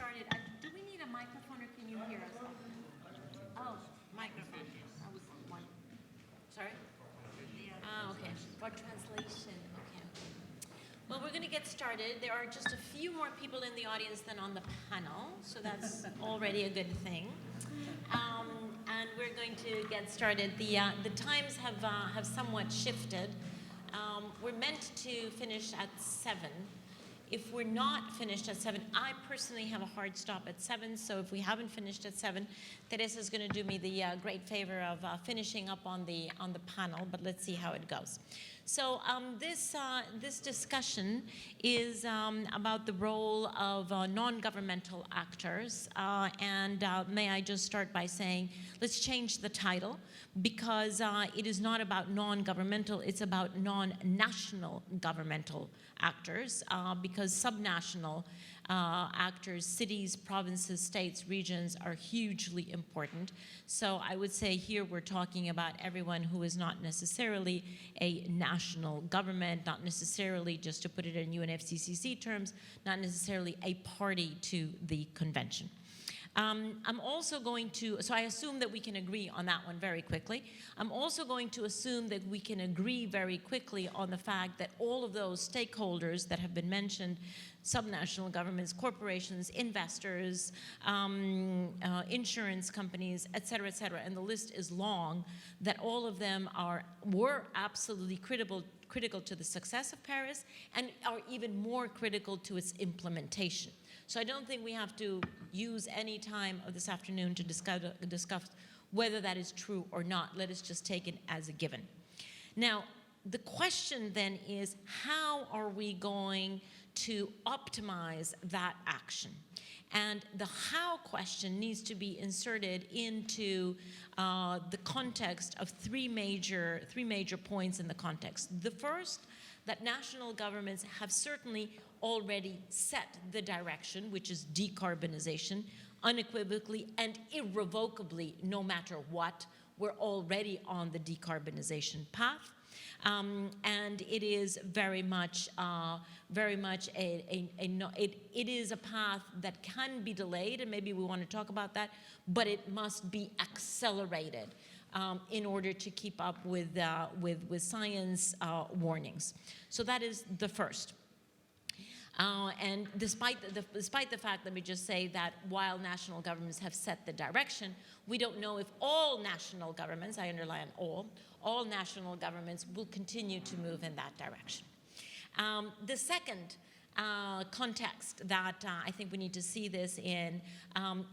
started. Do we need a microphone, or can you hear us? Oh, microphone. I was one. Sorry? Okay. For translation. Okay. Well, we're going to get started. There are just a few more people in the audience than on the panel, so that's already a good thing. And we're going to get started. The times have somewhat shifted. We're meant to finish at 7. If we're not finished at 7, I personally have a hard stop at 7, so if we haven't finished at 7, Teresa is going to do me the great favor of finishing up on the panel, but let's see how it goes. So this discussion is about the role of non-governmental actors, and may I just start by saying, let's change the title, because it is not about non-governmental, it's about non-national governmental actors, because subnational actors, cities, provinces, states, regions are hugely important. So I would say here we're talking about everyone who is not necessarily a national government, not necessarily, just to put it in UNFCCC terms, not necessarily a party to the convention. I'm also going to, so I assume that we can agree on that one very quickly. I'm also going to assume that we can agree very quickly on the fact that all of those stakeholders that have been mentioned, subnational governments, corporations, investors, insurance companies, et cetera, and the list is long, that all of them were absolutely critical to the success of Paris and are even more critical to its implementation. So I don't think we have to use any time of this afternoon to discuss whether that is true or not. Let us just take it as a given. Now, the question then is, how are we going to optimize that action? And the how question needs to be inserted into the context of three major points in the context. The first, that national governments have certainly already set the direction, which is decarbonization, unequivocally and irrevocably, no matter what. We're already on the decarbonization path. And it is very much it is a path that can be delayed, and maybe we want to talk about that, but it must be accelerated in order to keep up with science warnings. So that is the first. And despite the fact, let me just say that while national governments have set the direction, we don't know if all national governments, I underline all national governments will continue to move in that direction. The second context that I think we need to see this in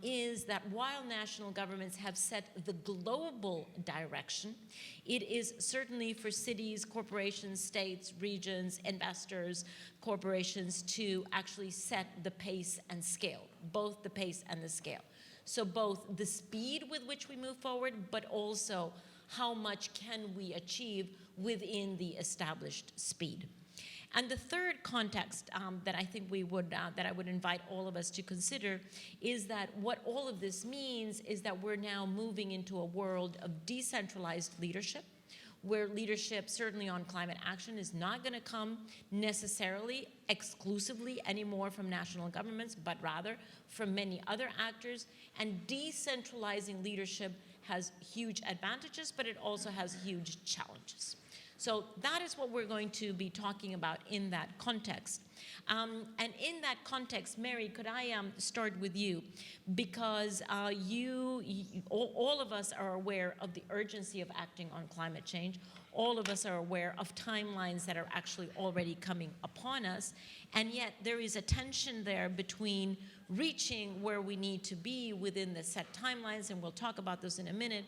is that while national governments have set the global direction, it is certainly for cities, corporations, states, regions, investors, corporations to actually set the pace and scale, both the pace and the scale. So both the speed with which we move forward, but also how much can we achieve within the established speed. And the third context that I think that I would invite all of us to consider is that what all of this means is that we're now moving into a world of decentralized leadership, where leadership, certainly on climate action, is not going to come necessarily exclusively anymore from national governments, but rather from many other actors. And decentralizing leadership has huge advantages, but it also has huge challenges. So that is what we're going to be talking about in that context. And in that context, Mary, could I start with you? Because all of us are aware of the urgency of acting on climate change. All of us are aware of timelines that are actually already coming upon us. And yet there is a tension there between reaching where we need to be within the set timelines, and we'll talk about this in a minute,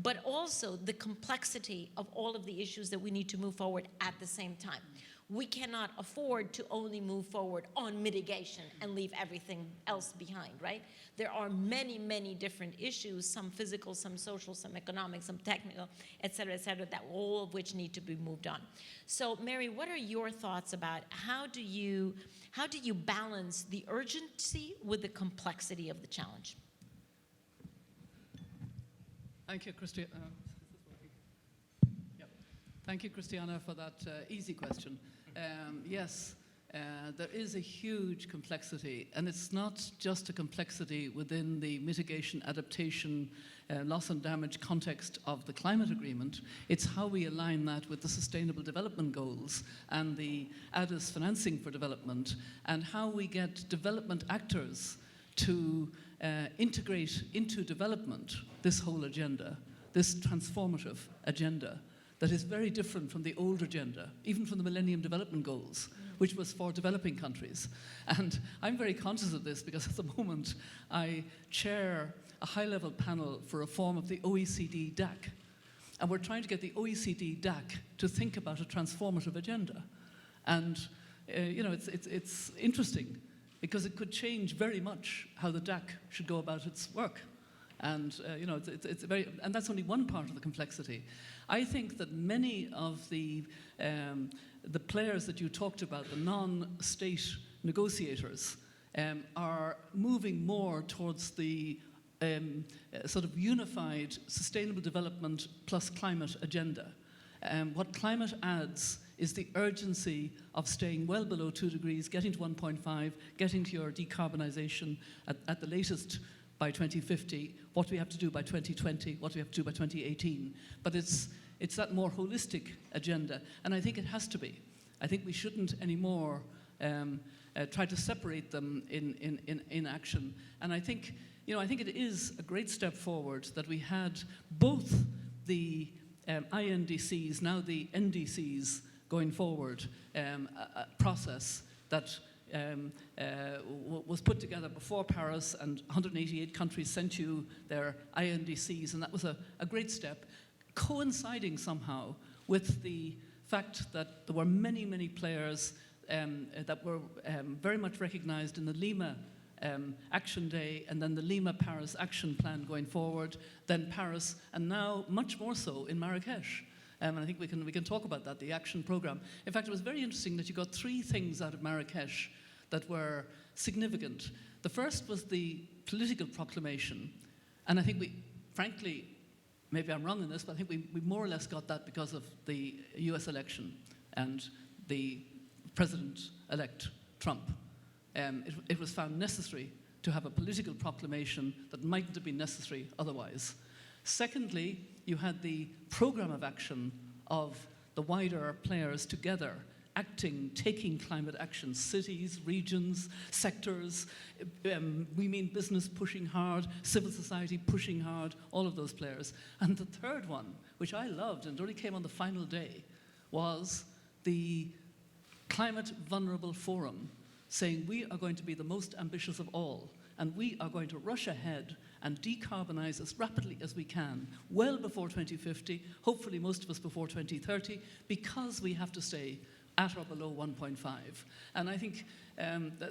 but also the complexity of all of the issues that we need to move forward at the same time. We cannot afford to only move forward on mitigation and leave everything else behind, right? There are many, many different issues, some physical, some social, some economic, some technical, et cetera, that all of which need to be moved on. So, Mary, what are your thoughts about how do you balance the urgency with the complexity of the challenge? Thank you, Christiana. Thank you, Christiana, for that easy question. Yes, there is a huge complexity, and it's not just a complexity within the mitigation, adaptation, loss and damage context of the climate agreement. It's how we align that with the Sustainable Development Goals and the ADIS financing for development, and how we get development actors to integrate into development this whole agenda, this transformative agenda that is very different from the old agenda, even from the Millennium Development Goals, which was for developing countries. And I'm very conscious of this because at the moment I chair a high-level panel for reform of the OECD DAC. And we're trying to get the OECD DAC to think about a transformative agenda. And it's interesting because it could change very much how the DAC should go about its work. And and that's only one part of the complexity. I think that many of the players that you talked about, the non-state negotiators, are moving more towards the sort of unified sustainable development plus climate agenda. What climate adds is the urgency of staying well below 2 degrees, getting to 1.5, getting to your decarbonisation at the latest by 2050, what we have to do by 2020, what we have to do by 2018. But it's that more holistic agenda, and I think it has to be. I think we shouldn't anymore try to separate them in action. And I think it is a great step forward that we had both the INDCs, now the NDCs going forward, a process that was put together before Paris, and 188 countries sent you their INDCs, and that was a great step, coinciding somehow with the fact that there were many, many players that were very much recognized in the Lima Action Day, and then the Lima Paris Action Plan going forward, then Paris, and now much more so in Marrakesh. And I think we can talk about that, the action program. In fact, it was very interesting that you got 3 things out of Marrakesh that were significant. The first was the political proclamation, and I think we, frankly, maybe I'm wrong in this, but I think we more or less got that because of the US election and the President-elect Trump. It was found necessary to have a political proclamation that mightn't have been necessary otherwise. Secondly, you had the program of action of the wider players together, acting, taking climate action, cities, regions, sectors, we mean business pushing hard, civil society pushing hard, all of those players. And the third one, which I loved and only came on the final day, was the Climate Vulnerable Forum, saying we are going to be the most ambitious of all, and we are going to rush ahead and decarbonize as rapidly as we can, well before 2050, hopefully most of us before 2030, because we have to stay at or below 1.5. And I think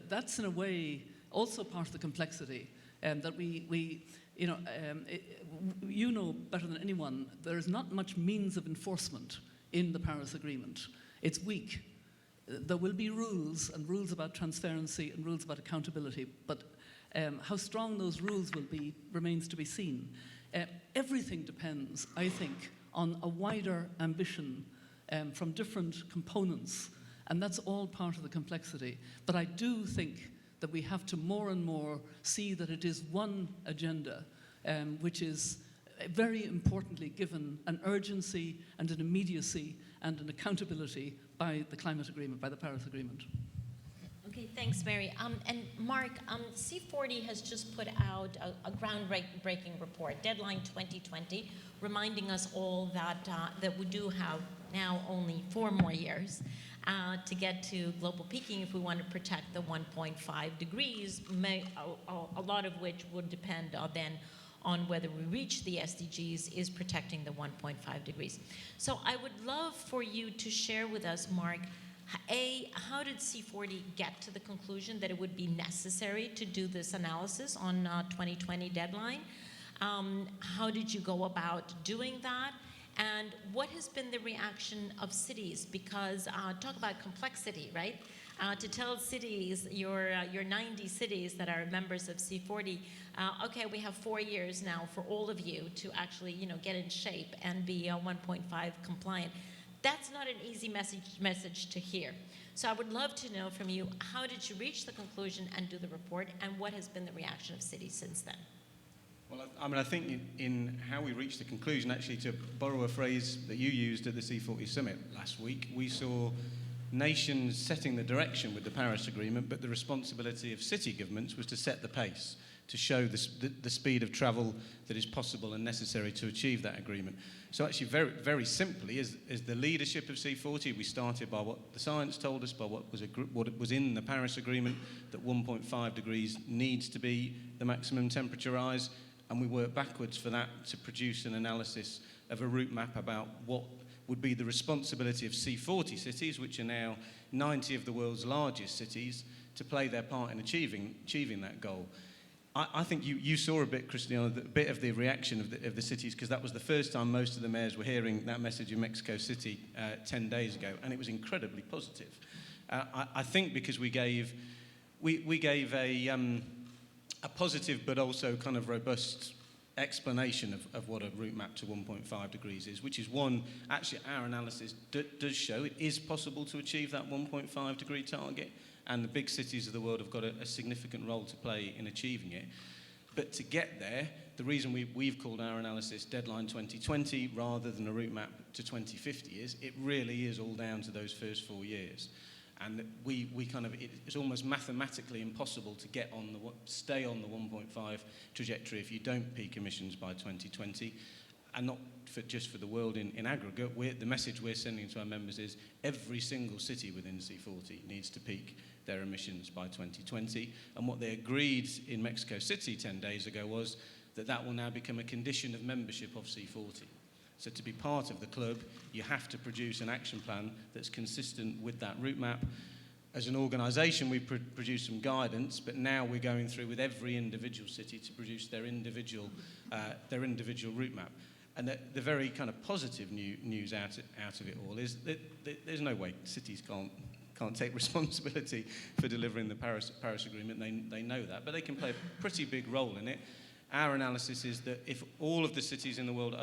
that's in a way also part of the complexity, that you know better than anyone, there is not much means of enforcement in the Paris Agreement. It's weak. There will be rules, and rules about transparency and rules about accountability, but how strong those rules will be remains to be seen. Everything depends, I think, on a wider ambition from different components, and that's all part of the complexity. But I do think that we have to more and more see that it is one agenda, which is very importantly given an urgency and an immediacy and an accountability by the climate agreement, by the Paris Agreement. Okay, thanks, Mary. And Mark, C40 has just put out a groundbreaking report, Deadline 2020, reminding us all that we do have now only 4 more years to get to global peaking if we want to protect the 1.5 degrees, a lot of which would depend then on whether we reach the SDGs, is protecting the 1.5 degrees. So I would love for you to share with us, Mark, how did C40 get to the conclusion that it would be necessary to do this analysis on 2020 deadline? How did you go about doing that? And what has been the reaction of cities? Because talk about complexity, right? To tell cities, your 90 cities that are members of C40, okay, we have 4 years now for all of you to actually, get in shape and be 1.5 compliant. That's not an easy message to hear. So I would love to know from you, how did you reach the conclusion and do the report, and what has been the reaction of cities since then? Well, I think in how we reached the conclusion, actually, to borrow a phrase that you used at the C40 summit last week, we saw nations setting the direction with the Paris Agreement, but the responsibility of city governments was to set the pace, to show the speed of travel that is possible and necessary to achieve that agreement. So actually, very, very simply, as the leadership of C40, we started by what the science told us, by what was in the Paris Agreement, that 1.5 degrees needs to be the maximum temperature rise, and we worked backwards for that to produce an analysis of a route map about what would be the responsibility of C40 cities, which are now 90 of the world's largest cities, to play their part in achieving that goal. I think you saw a bit, Christiana, a bit of the reaction of the cities, because that was the first time most of the mayors were hearing that message in Mexico City 10 days ago, and it was incredibly positive. I think because we gave a positive but also kind of robust explanation of what a route map to 1.5 degrees is, which is one, actually our analysis does show it is possible to achieve that 1.5 degree target, and the big cities of the world have got a significant role to play in achieving it. But to get there, the reason we've called our analysis Deadline 2020 rather than a route map to 2050 is it really is all down to those first 4 years. And it's almost mathematically impossible to stay on the 1.5 trajectory if you don't peak emissions by 2020, and not just for the world in aggregate. The message we're sending to our members is every single city within C40 needs to peak their emissions by 2020. And what they agreed in Mexico City 10 days ago was that will now become a condition of membership of C40. So to be part of the club, you have to produce an action plan that's consistent with that route map. As an organisation, we produce some guidance, but now we're going through with every individual city to produce their individual route map. And the very kind of positive news out of it all is that there's no way cities can't take responsibility for delivering the Paris Agreement. They know that, but they can play a pretty big role in it. Our analysis is that if all of the cities in the world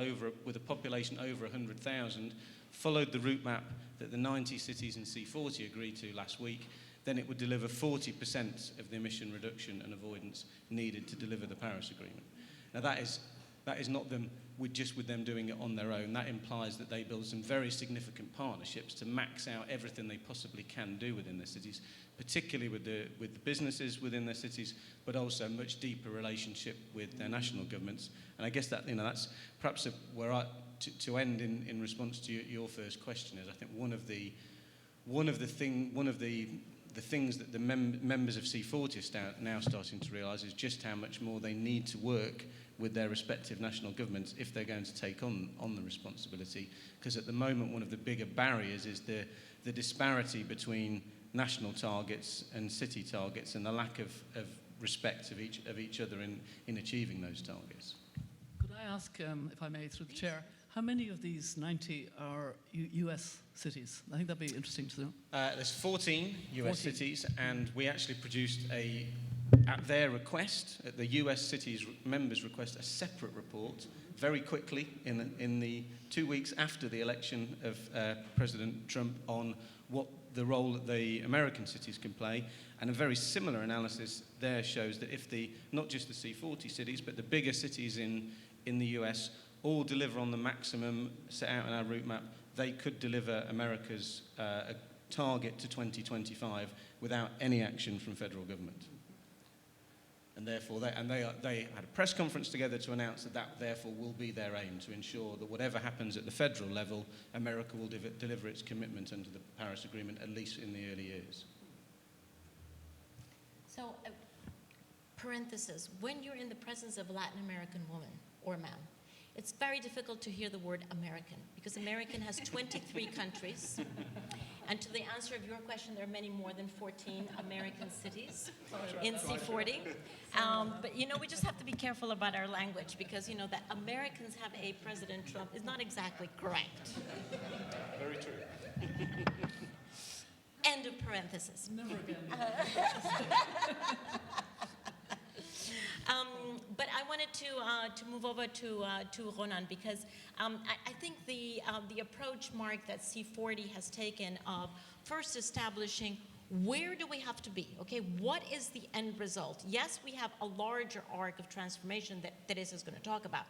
with a population over 100,000 followed the route map that the 90 cities in C40 agreed to last week, then it would deliver 40% of the emission reduction and avoidance needed to deliver the Paris Agreement. Now that is not them with them doing it on their own. That implies that they build some very significant partnerships to max out everything they possibly can do within their cities, particularly with the businesses within their cities, but also a much deeper relationship with their national governments. And I guess that's perhaps where to end in response to your first question is, I think one of the things that the members of C40 are now starting to realise is just how much more they need to work with their respective national governments if they're going to take on the responsibility. Because at the moment, one of the bigger barriers is the disparity between national targets and city targets, and the lack of respect of each other in achieving those targets. Could I ask, if I may, through the chair, how many of these 90 are US cities? I think that'd be interesting to know. There's 14 US cities, and we actually produced at their request, at the US cities members' request, a separate report very quickly in the 2 weeks after the election of President Trump on what the role that the American cities can play. And a very similar analysis there shows that if not just the C40 cities, but the bigger cities in the US all deliver on the maximum set out in our route map, they could deliver America's target to 2025 without any action from federal government. And therefore, they had a press conference together to announce that therefore will be their aim, to ensure that whatever happens at the federal level, America will deliver its commitment under the Paris Agreement, at least in the early years. So, parenthesis, when you're in the presence of a Latin American woman or man, it's very difficult to hear the word American, because American has 23 countries. And to the answer of your question, there are many more than 14 American cities in C40. But, we just have to be careful about our language, because, that Americans have a President Trump is not exactly correct. Very true. End of parenthesis. Never again. But I wanted to move over to Ronan, because I think the approach, Mark, that C40 has taken of first establishing where do we have to be, okay? What is the end result? Yes, we have a larger arc of transformation that Teresa is going to talk about,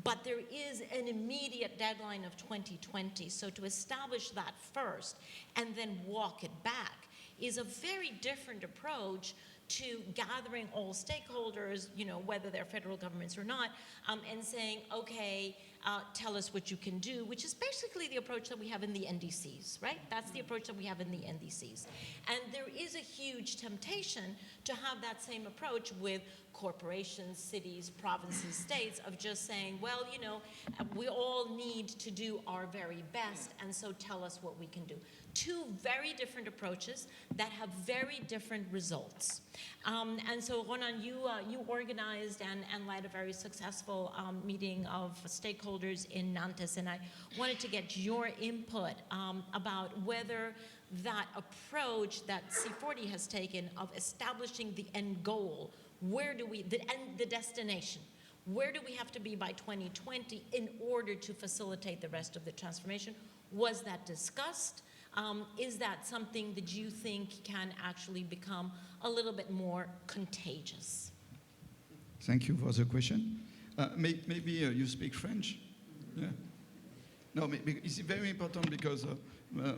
but there is an immediate deadline of 2020. So to establish that first and then walk it back is a very different approach to gathering all stakeholders, you know, whether they're federal governments or not, and saying, okay, tell us what you can do, which is basically the approach that we have in the NDCs, right? That's the approach that we have in the NDCs. And there is a huge temptation to have that same approach with corporations, cities, provinces, states, of just saying, well, you know, we all need to do our very best, and so tell us what we can do. Two very different approaches that have very different results. And so, Ronan, you organized and led a very successful meeting of stakeholders in Nantes, and I wanted to get your input about whether that approach that C40 has taken of establishing the end goal, where do we, the destination, where do we have to be by 2020 in order to facilitate the rest of the transformation? Was that discussed? Is that something that you think can actually become a little bit more contagious? Thank you for the question. Maybe you speak French? Yeah. No, it's very important because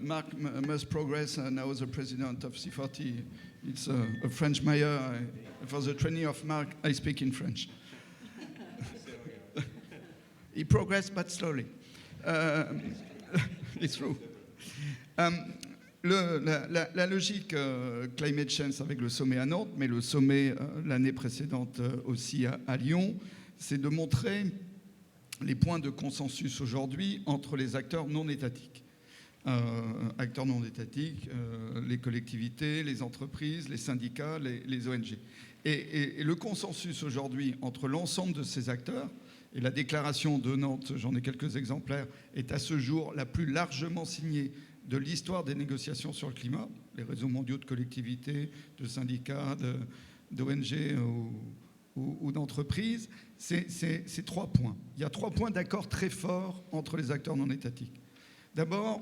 Mark must progress now as the president of C40. It's a French mayor. For the training of Mark, I speak in French. He progressed, but slowly. It's true. La logique climate change avec le sommet à Nantes, mais le sommet l'année précédente aussi à Lyon, c'est de montrer les points de consensus aujourd'hui entre les acteurs non étatiques. Acteurs non étatiques, les collectivités, les entreprises, les syndicats, les ONG. Et le consensus aujourd'hui entre l'ensemble de ces acteurs, et la déclaration de Nantes, j'en ai quelques exemplaires, est à ce jour la plus largement signée de l'histoire des négociations sur le climat, les réseaux mondiaux de collectivités, de syndicats, d'ONG ou d'entreprises, c'est 3 points. Il y a 3 points d'accord très forts entre les acteurs non étatiques. D'abord,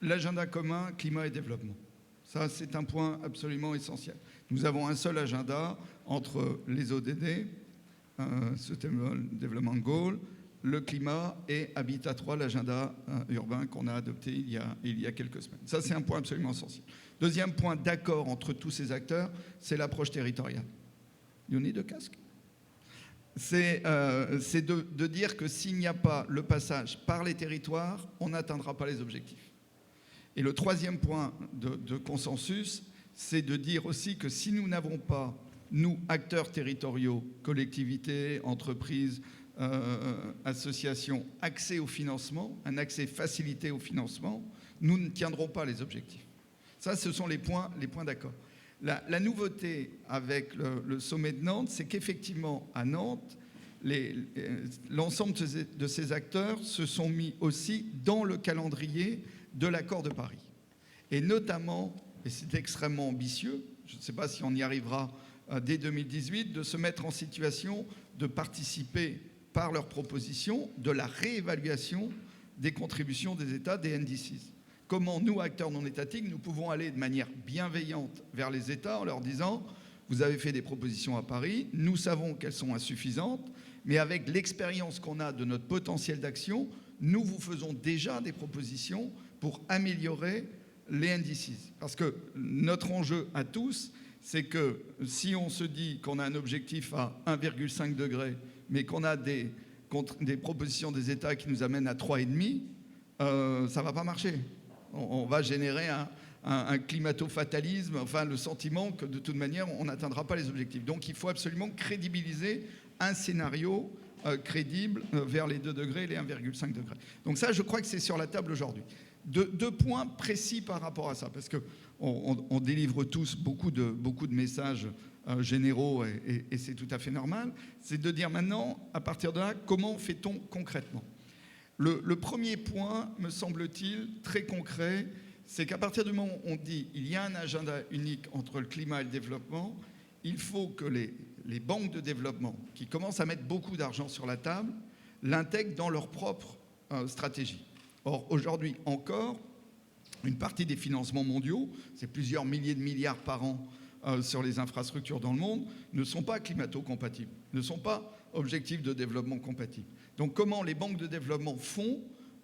l'agenda commun climat et développement. Ça, c'est un point absolument essentiel. Nous avons un seul agenda entre les ODD, Sustainable Development Goal, le climat et Habitat 3, l'agenda urbain qu'on a adopté il y a quelques semaines. Ça, c'est un point absolument essentiel. Deuxième point d'accord entre tous ces acteurs, c'est l'approche territoriale. You need a casque. C'est de dire que s'il n'y a pas le passage par les territoires, on n'atteindra pas les objectifs. Et le troisième point de consensus, c'est de dire aussi que si nous n'avons pas, nous, acteurs territoriaux, collectivités, entreprises, associations, accès au financement, un accès facilité au financement, nous ne tiendrons pas les objectifs. Ça, ce sont les points d'accord. La nouveauté avec le sommet de Nantes, c'est qu'effectivement, à Nantes, l'ensemble de ces acteurs se sont mis aussi dans le calendrier de l'accord de Paris. Et notamment, et c'est extrêmement ambitieux, je ne sais pas si on y arrivera dès 2018, de se mettre en situation de participer par leurs propositions de la réévaluation des contributions des États, des NDCs. Comment nous, acteurs non étatiques, nous pouvons aller de manière bienveillante vers les États en leur disant « Vous avez fait des propositions à Paris, nous savons qu'elles sont insuffisantes, mais avec l'expérience qu'on a de notre potentiel d'action, nous vous faisons déjà des propositions pour améliorer les NDCs. » Parce que notre enjeu à tous, c'est que si on se dit qu'on a un objectif à 1,5 degré, mais qu'on a des propositions des États qui nous amènent à 3,5, ça ne va pas marcher. On va générer un climato-fatalisme, enfin le sentiment que de toute manière, on n'atteindra pas les objectifs. Donc il faut absolument crédibiliser un scénario crédible vers les 2 degrés et les 1,5 degrés. Donc ça, je crois que c'est sur la table aujourd'hui. Deux points précis par rapport à ça, parce qu'on délivre tous beaucoup de messages généraux et c'est tout à fait normal, c'est de dire maintenant, à partir de là, comment fait-on concrètement ? Le premier point, me semble-t-il, très concret, c'est qu'à partir du moment où on dit qu'il y a un agenda unique entre le climat et le développement, il faut que les banques de développement, qui commencent à mettre beaucoup d'argent sur la table, l'intègrent dans leur propre stratégie. Or, aujourd'hui encore, une partie des financements mondiaux, c'est plusieurs milliers de milliards par an sur les infrastructures dans le monde, ne sont pas climato-compatibles, ne sont pas objectifs de développement compatibles. Donc comment les banques de développement font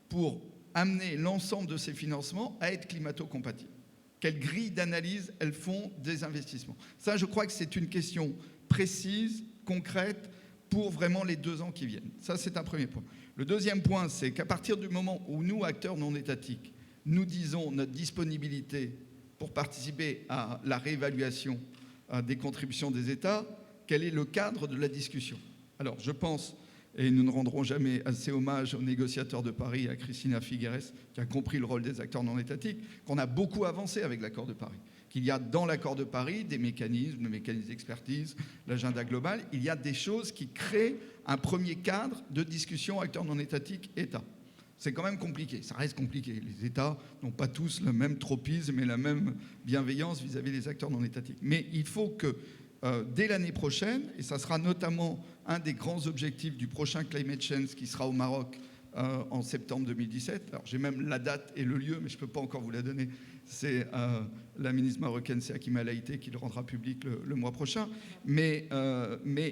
pour amener l'ensemble de ces financements à être climato-compatibles? Quelle grille d'analyse elles font des investissements? Ça, je crois que c'est une question précise, concrète, pour vraiment les 2 ans qui viennent. Ça, c'est un premier point. Le deuxième point, c'est qu'à partir du moment où nous, acteurs non étatiques, nous disons notre disponibilité pour participer à la réévaluation des contributions des États, quel est le cadre de la discussion? Alors, je pense, et nous ne rendrons jamais assez hommage aux négociateurs de Paris, à Christiana FIGUERES, qui a compris le rôle des acteurs non étatiques, qu'on a beaucoup avancé avec l'accord de Paris. Qu'il y a dans l'accord de Paris des mécanismes, le mécanisme d'expertise, l'agenda global, il y a des choses qui créent un premier cadre de discussion acteurs non étatiques États. C'est quand même compliqué, ça reste compliqué. Les États n'ont pas tous le même tropisme et la même bienveillance vis-à-vis des acteurs non étatiques. Mais il faut que, dès l'année prochaine, et ça sera notamment un des grands objectifs du prochain Climate Change qui sera au Maroc en septembre 2017. Alors j'ai même la date et le lieu, mais je ne peux pas encore vous la donner. C'est la ministre marocaine, c'est Hakima Laïté, qui le rendra public le mois prochain. Mais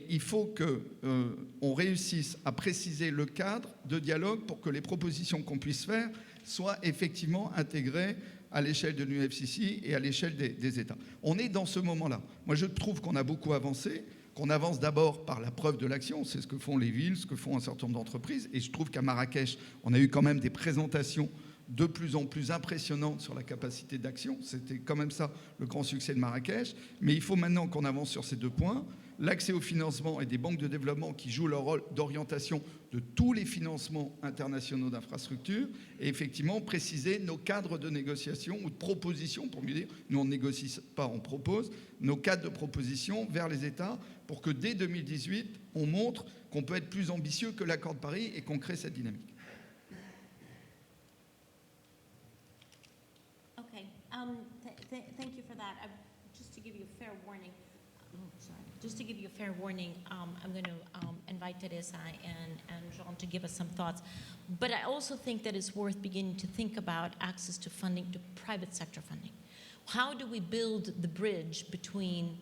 il faut qu'on réussisse à préciser le cadre de dialogue pour que les propositions qu'on puisse faire soient effectivement intégrées à l'échelle de l'UNFCCC et à l'échelle des États. On est dans ce moment-là. Moi, je trouve qu'on a beaucoup avancé, qu'on avance d'abord par la preuve de l'action. C'est ce que font les villes, ce que font un certain nombre d'entreprises. Et je trouve qu'à Marrakech, on a eu quand même des présentations de plus en plus impressionnantes sur la capacité d'action. C'était quand même ça le grand succès de Marrakech. Mais il faut maintenant qu'on avance sur ces 2 points. L'accès au financement et des banques de développement qui jouent leur rôle d'orientation de tous les financements internationaux d'infrastructures et effectivement préciser nos cadres de négociation ou de proposition, pour mieux dire, nous on ne négocie pas, on propose, nos cadres de proposition vers les États pour que dès 2018, on montre qu'on peut être plus ambitieux que l'accord de Paris et qu'on crée cette dynamique. Okay, thank you for that. Just to give you a fair warning, I'm going to invite Teresa and Jean to give us some thoughts. But I also think that it's worth beginning to think about access to funding, to private sector funding. How do we build the bridge between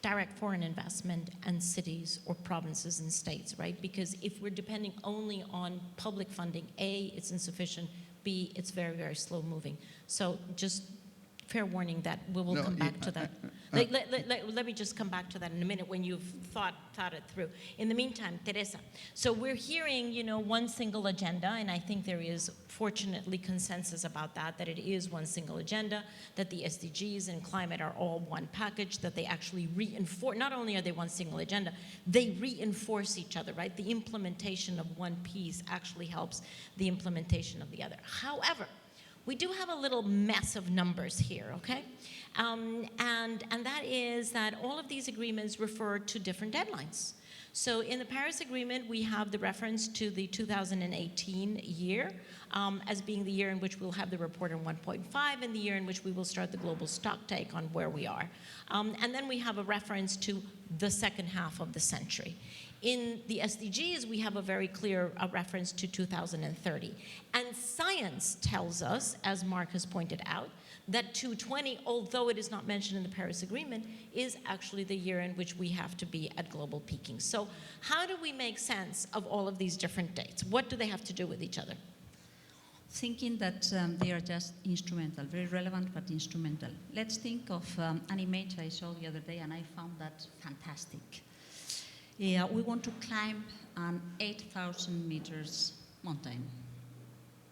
direct foreign investment and cities or provinces and states, right? Because if we're depending only on public funding, A, it's insufficient, B, it's very, very slow moving. So just fair warning that we will come back to that. Let me just come back to that in a minute when you've thought it through. In the meantime, Teresa, so we're hearing, one single agenda, and I think there is fortunately consensus about that it is one single agenda, that the SDGs and climate are all one package, that they actually reinforce, not only are they one single agenda, they reinforce each other, right? The implementation of one piece actually helps the implementation of the other. However, we do have a little mess of numbers here, okay? And that is that all of these agreements refer to different deadlines. So in the Paris Agreement, we have the reference to the 2018 year as being the year in which we'll have the report on 1.5 and the year in which we will start the global stock take on where we are. And then we have a reference to the second half of the century. In the SDGs, we have a very clear reference to 2030. And science tells us, as Mark has pointed out, that 2020, although it is not mentioned in the Paris Agreement, is actually the year in which we have to be at global peaking. So how do we make sense of all of these different dates? What do they have to do with each other? Thinking that they are just instrumental, very relevant but instrumental. Let's think of an image I saw the other day and I found that fantastic. We want to climb an 8,000 meters mountain.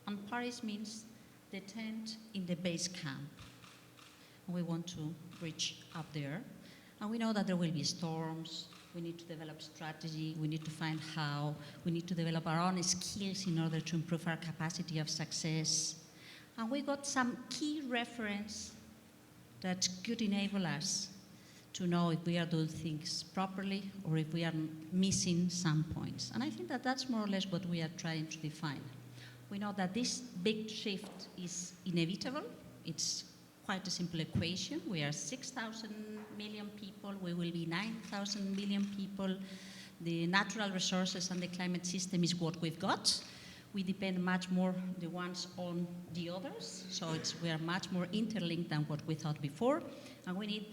And Paris means the tent in the base camp. We want to reach up there. And we know that there will be storms. We need to develop strategy. We need to find how. We need to develop our own skills in order to improve our capacity of success. And we got some key reference that could enable us to know if we are doing things properly or if we are missing some points. And I think that that's more or less what we are trying to define. We know that this big shift is inevitable. It's quite a simple equation. We are 6,000 million people. We will be 9,000 million people. The natural resources and the climate system is what we've got. We depend much more the ones on the others. So we are much more interlinked than what we thought before. And we need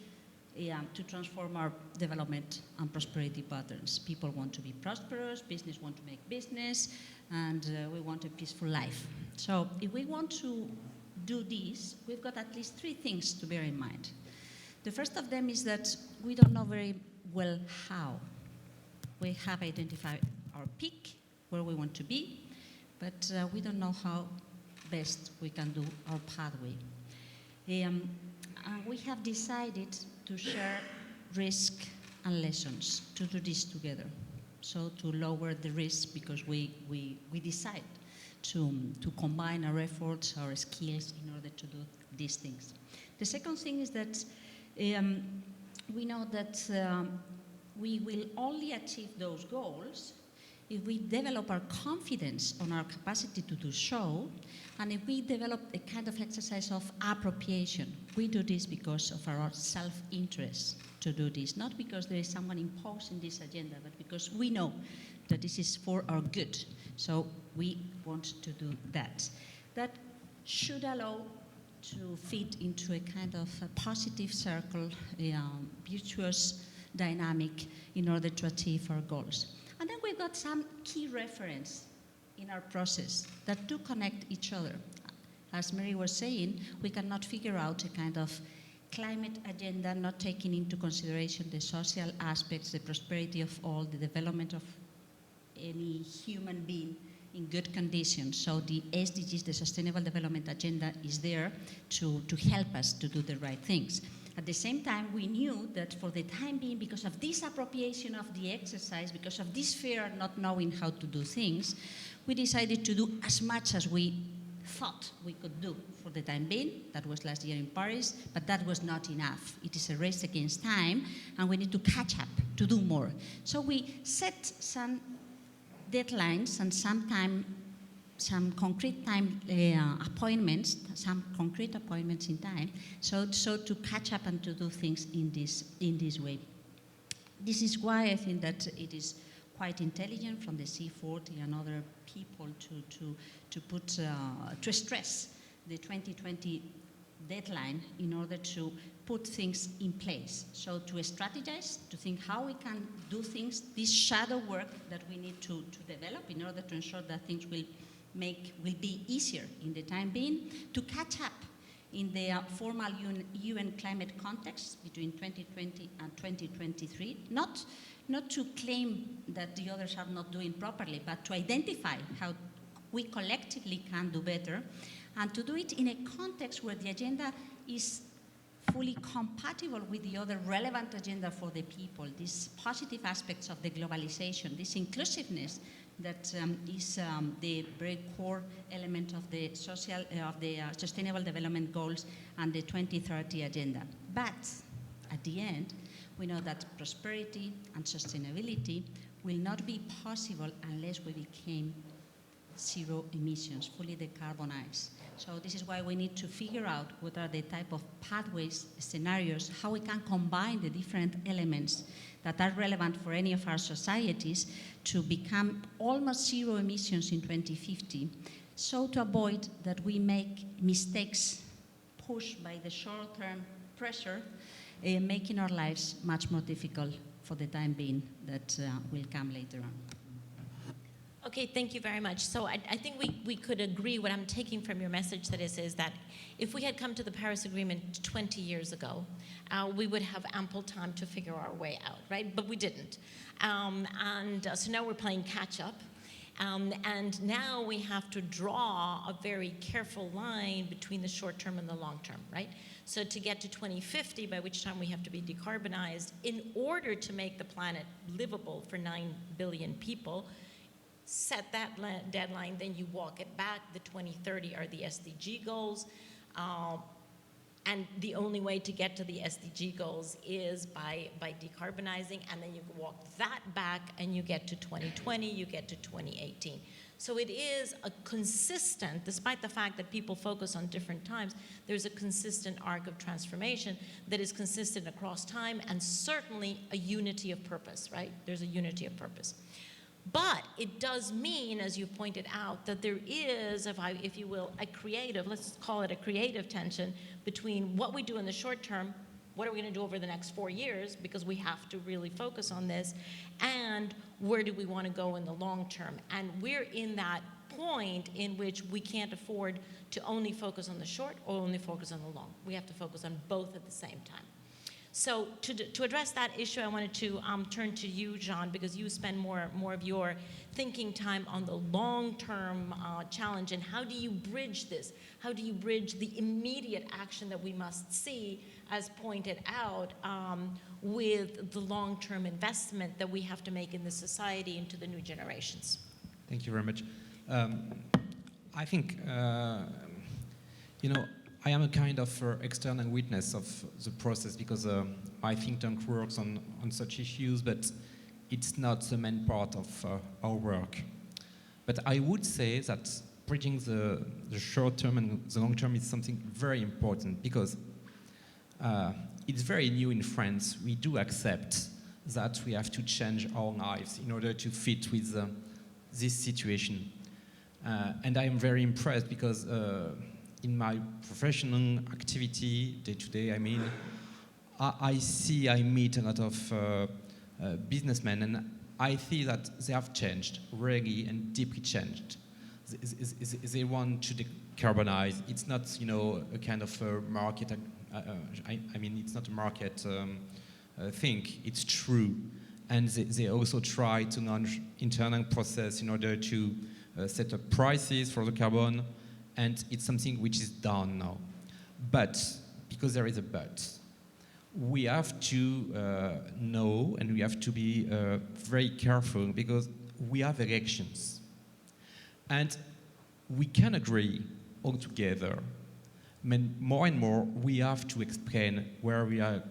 to transform our development and prosperity patterns. People want to be prosperous, business want to make business, and we want a peaceful life. So if we want to do this, we've got at least 3 things to bear in mind. The first of them is that we don't know very well how. We have identified our peak, where we want to be, but we don't know how best we can do our pathway. And we have decided to share risk and lessons, to do this together. So to lower the risk, because we decide to combine our efforts, our skills in order to do these things. The second thing is that we know that we will only achieve those goals if we develop our confidence on our capacity to do so, and if we develop a kind of exercise of appropriation. We do this because of our self-interest to do this, not because there is someone imposing this agenda, but because we know that this is for our good. So we want to do that. That should allow to fit into a kind of a positive circle, virtuous dynamic in order to achieve our goals. And then we've got some key reference in our process that do connect each other. As Mary was saying, we cannot figure out a kind of climate agenda not taking into consideration the social aspects, the prosperity of all, the development of any human being in good conditions. So the SDGs, the Sustainable Development Agenda, is there to help us to do the right things. At the same time, we knew that for the time being, because of this appropriation of the exercise, because of this fear of not knowing how to do things, we decided to do as much as we thought we could do for the time being. That was last year in Paris, but that was not enough. It is a race against time, and we need to catch up to do more. So we set some deadlines and some concrete time appointments, some concrete appointments in time, so to catch up and to do things in this way. This is why I think that it is quite intelligent from the C40 and other people to stress the 2020 deadline in order to put things in place. So to strategize, to think how we can do things, this shadow work that we need to develop in order to ensure that things will be easier in the time being, to catch up in the formal UN climate context between 2020 and 2023, not to claim that the others are not doing properly, but to identify how we collectively can do better, and to do it in a context where the agenda is fully compatible with the other relevant agenda for the people, these positive aspects of the globalization, this inclusiveness that is the very core element of the Sustainable Development Goals and the 2030 Agenda. But at the end, we know that prosperity and sustainability will not be possible unless we became zero emissions, fully decarbonized. So this is why we need to figure out what are the type of pathways, scenarios, how we can combine the different elements that are relevant for any of our societies to become almost zero emissions in 2050, so to avoid that we make mistakes pushed by the short-term pressure, making our lives much more difficult for the time being that will come later on. Okay, thank you very much. So I think we could agree, what I'm taking from your message that is that if we had come to the Paris Agreement 20 years ago, we would have ample time to figure our way out, right? But we didn't. So now we're playing catch up. And now we have to draw a very careful line between the short term and the long term, right? So to get to 2050, by which time we have to be decarbonized, in order to make the planet livable for 9 billion people, set that deadline, then you walk it back. The 2030 are the SDG goals. And the only way to get to the SDG goals is by decarbonizing, and then you walk that back and you get to 2020, you get to 2018. So it is a consistent, despite the fact that people focus on different times, there's a consistent arc of transformation that is consistent across time, and certainly a unity of purpose, right? There's a unity of purpose. But it does mean, as you pointed out, that there is, if you will, a creative, let's call it a creative tension between what we do in the short term, what are we going to do over the next 4 years, because we have to really focus on this, and where do we want to go in the long term. And we're in that point in which we can't afford to only focus on the short or only focus on the long. We have to focus on both at the same time. So to address that issue, I wanted to turn to you, Jean, because you spend more of your thinking time on the long-term challenge, and how do you bridge this? How do you bridge the immediate action that we must see, as pointed out, with the long-term investment that we have to make in the society into the new generations? Thank you very much. I think, I am a kind of external witness of the process, because my think tank works on such issues, but it's not the main part of our work. But I would say that bridging the short term and the long term is something very important, because it's very new in France. We do accept that we have to change our lives in order to fit with this situation. And I am very impressed, because in my professional activity, day-to-day, I meet a lot of businessmen, and I see that they have changed, really, and deeply changed. They want to decarbonize. It's not, a kind of a market, it's not a market thing, it's true. And they also try to launch internal process in order to set up prices for the carbon, and it's something which is done now. But, because there is a but, we have to know, and we have to be very careful, because we have elections. And we can agree all together. More and more, we have to explain where we are,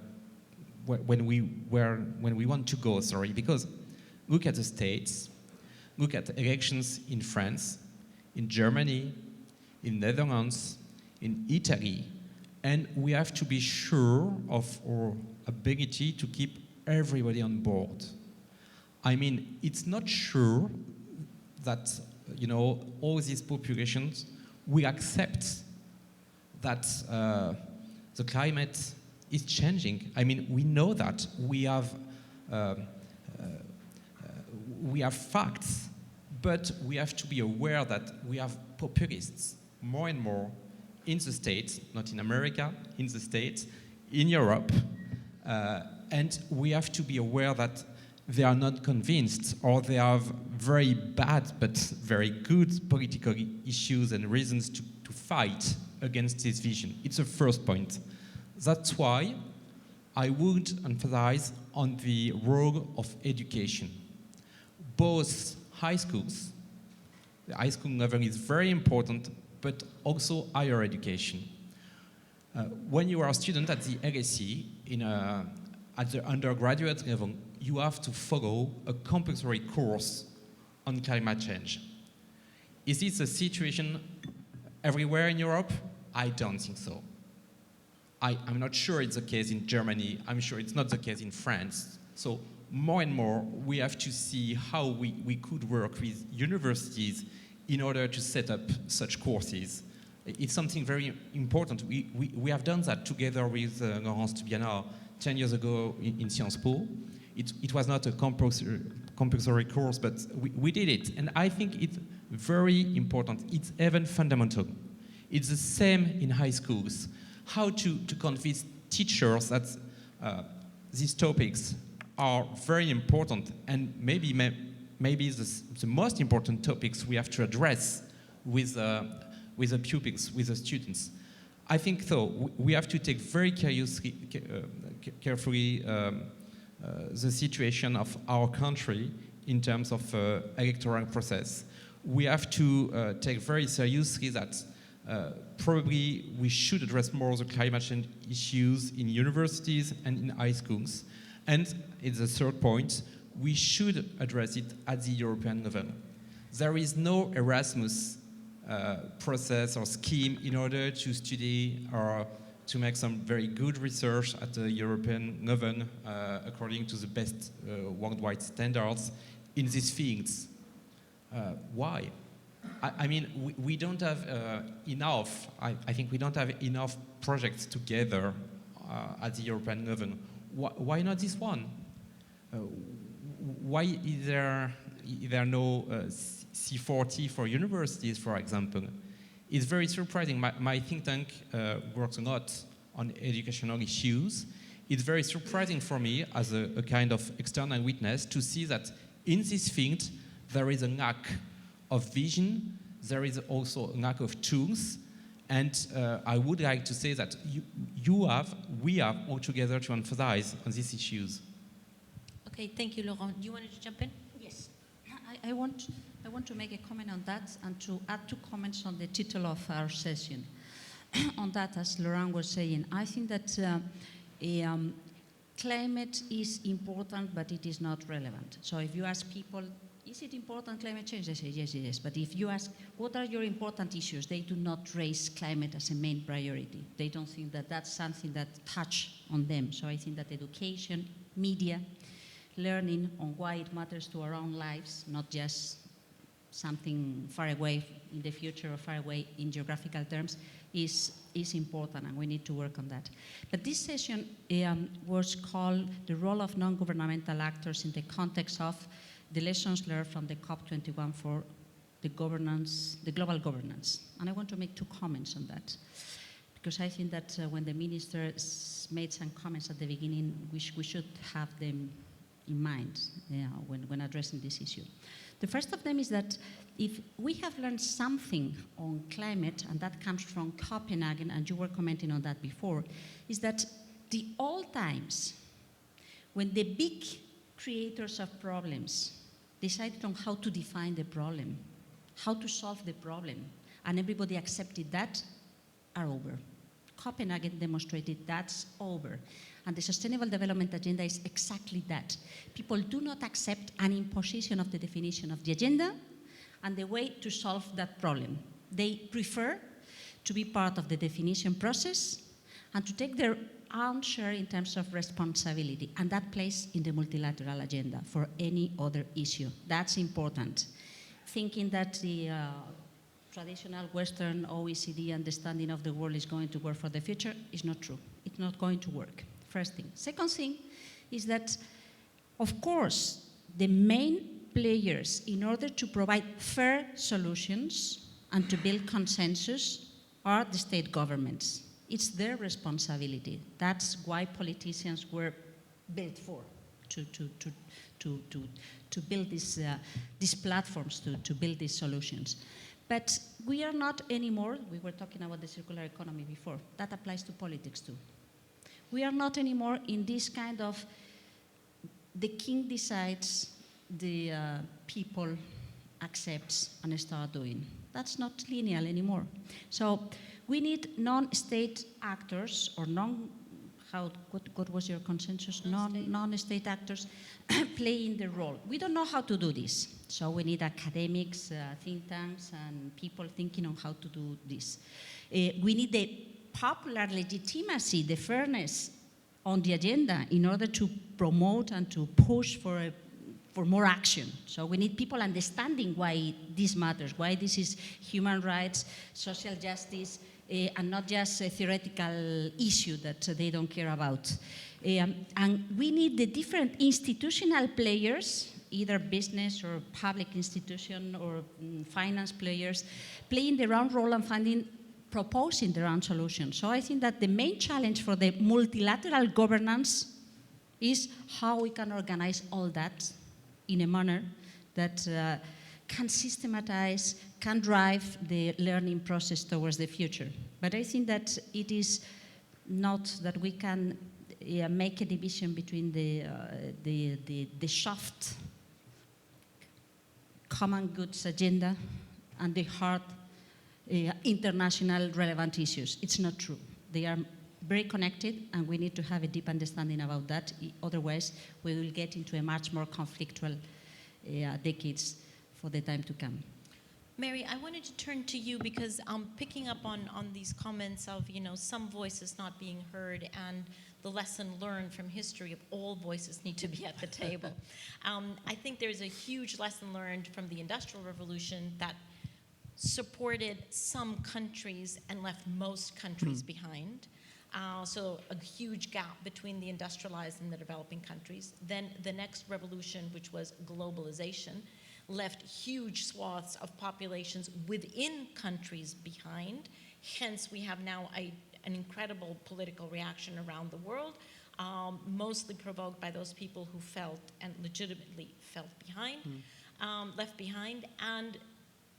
when we want to go, because look at the States, look at elections in France, in Germany, in Netherlands, in Italy, and we have to be sure of our ability to keep everybody on board. It's not sure that, all these populations will accept that the climate is changing. We know that. We have facts, but we have to be aware that we have populists more and more in the States, not in America, in the States, in Europe, and we have to be aware that they are not convinced, or they have very bad but very good political issues and reasons to fight against this vision. It's the first point. That's why I would emphasize on the role of education. Both high schools, the high school level is very important, but also higher education. When you are a student at the LSE, at the undergraduate level, you have to follow a compulsory course on climate change. Is this a situation everywhere in Europe? I don't think so. I'm not sure it's the case in Germany. I'm sure it's not the case in France. So more and more, we have to see how we could work with universities in order to set up such courses. It's something very important. We have done that together with Laurent BIGORGNE 10 years ago in Sciences Po. It was not a compulsory course, but we did it. And I think it's very important. It's even fundamental. It's the same in high schools. How to convince teachers that these topics are very important, and maybe the most important topics we have to address with the pupils, with the students. I think so. We have to take very carefully the situation of our country in terms of electoral process. We have to take very seriously that Probably we should address more the climate change issues in universities and in high schools. And it's the third point, we should address it at the European level. There is no Erasmus process or scheme in order to study or to make some very good research at the European level according to the best worldwide standards in these fields. Why? I mean, we don't have enough, I think we don't have enough projects together at the European level. Why not this one? Why is there no C40 for universities, for example? It's very surprising. My think tank works a lot on educational issues. It's very surprising for me as a kind of external witness to see that in this field there is a lack of vision, there is also a lack of tools, and I would like to say that we have all together to emphasize on these issues. Okay, thank you, Laurent. Do you want to jump in? Yes. I want to make a comment on that and to add 2 comments on the title of our session. On that, as Laurent was saying, I think that climate is important, but it is not relevant. So if you ask people, is it important, climate change? They say, yes, it is. But if you ask, what are your important issues? They do not raise climate as a main priority. They don't think that that's something that touch on them. So I think that education, media, learning on why it matters to our own lives, not just something far away in the future or far away in geographical terms, is important, and we need to work on that. But this session was called The Role of Non-Governmental Actors in the Context of the Lessons Learned from the COP21 for the global governance. And I want to make 2 comments on that, because I think that when the minister made some comments at the beginning, we should have them in mind when addressing this issue. The first of them is that if we have learned something on climate, and that comes from Copenhagen, and you were commenting on that before, is that the old times, when the big creators of problems decided on how to define the problem, how to solve the problem, and everybody accepted that, are over. Copenhagen demonstrated that's over. And the Sustainable Development Agenda is exactly that. People do not accept an imposition of the definition of the agenda and the way to solve that problem. They prefer to be part of the definition process and to take their own share in terms of responsibility, and that plays in the multilateral agenda for any other issue. That's important. Thinking that the traditional Western OECD understanding of the world is going to work for the future is not true. It's not going to work. First thing. Second thing is that, of course, the main players, in order to provide fair solutions and to build consensus, are the state governments. It's their responsibility. That's why politicians were built for, to build these platforms, to build these solutions. But we are not anymore, we were talking about the circular economy before, that applies to politics too. We are not anymore in this kind of, the king decides, the people accepts and start doing. That's not linear anymore. So we need non-state actors, or what was your consensus? Non-state actors playing the role. We don't know how to do this. So we need academics, think tanks, and people thinking on how to do this. We need the popular legitimacy, the fairness on the agenda in order to promote and to push for more action. So we need people understanding why this matters, why this is human rights, social justice, and not just a theoretical issue that they don't care about. And we need the different institutional players, either business or public institution or finance players, playing their own role and proposing their own solutions. So I think that the main challenge for the multilateral governance is how we can organize all that in a manner that can systematize, can drive the learning process towards the future. But I think that it is not that we can make a division between the soft common goods agenda and the hard international relevant issues. It's not true. They are very connected, and we need to have a deep understanding about that. Otherwise, we will get into a much more conflictual decades for the time to come. Mary, I wanted to turn to you because I'm picking up on these comments of, some voices not being heard and the lesson learned from history of all voices need to be at the table. I think there's a huge lesson learned from the Industrial Revolution that supported some countries and left most countries behind. So a huge gap between the industrialized and the developing countries. Then the next revolution, which was globalization, left huge swaths of populations within countries behind. Hence, we have now an incredible political reaction around the world, mostly provoked by those people who felt and legitimately felt behind, left behind. And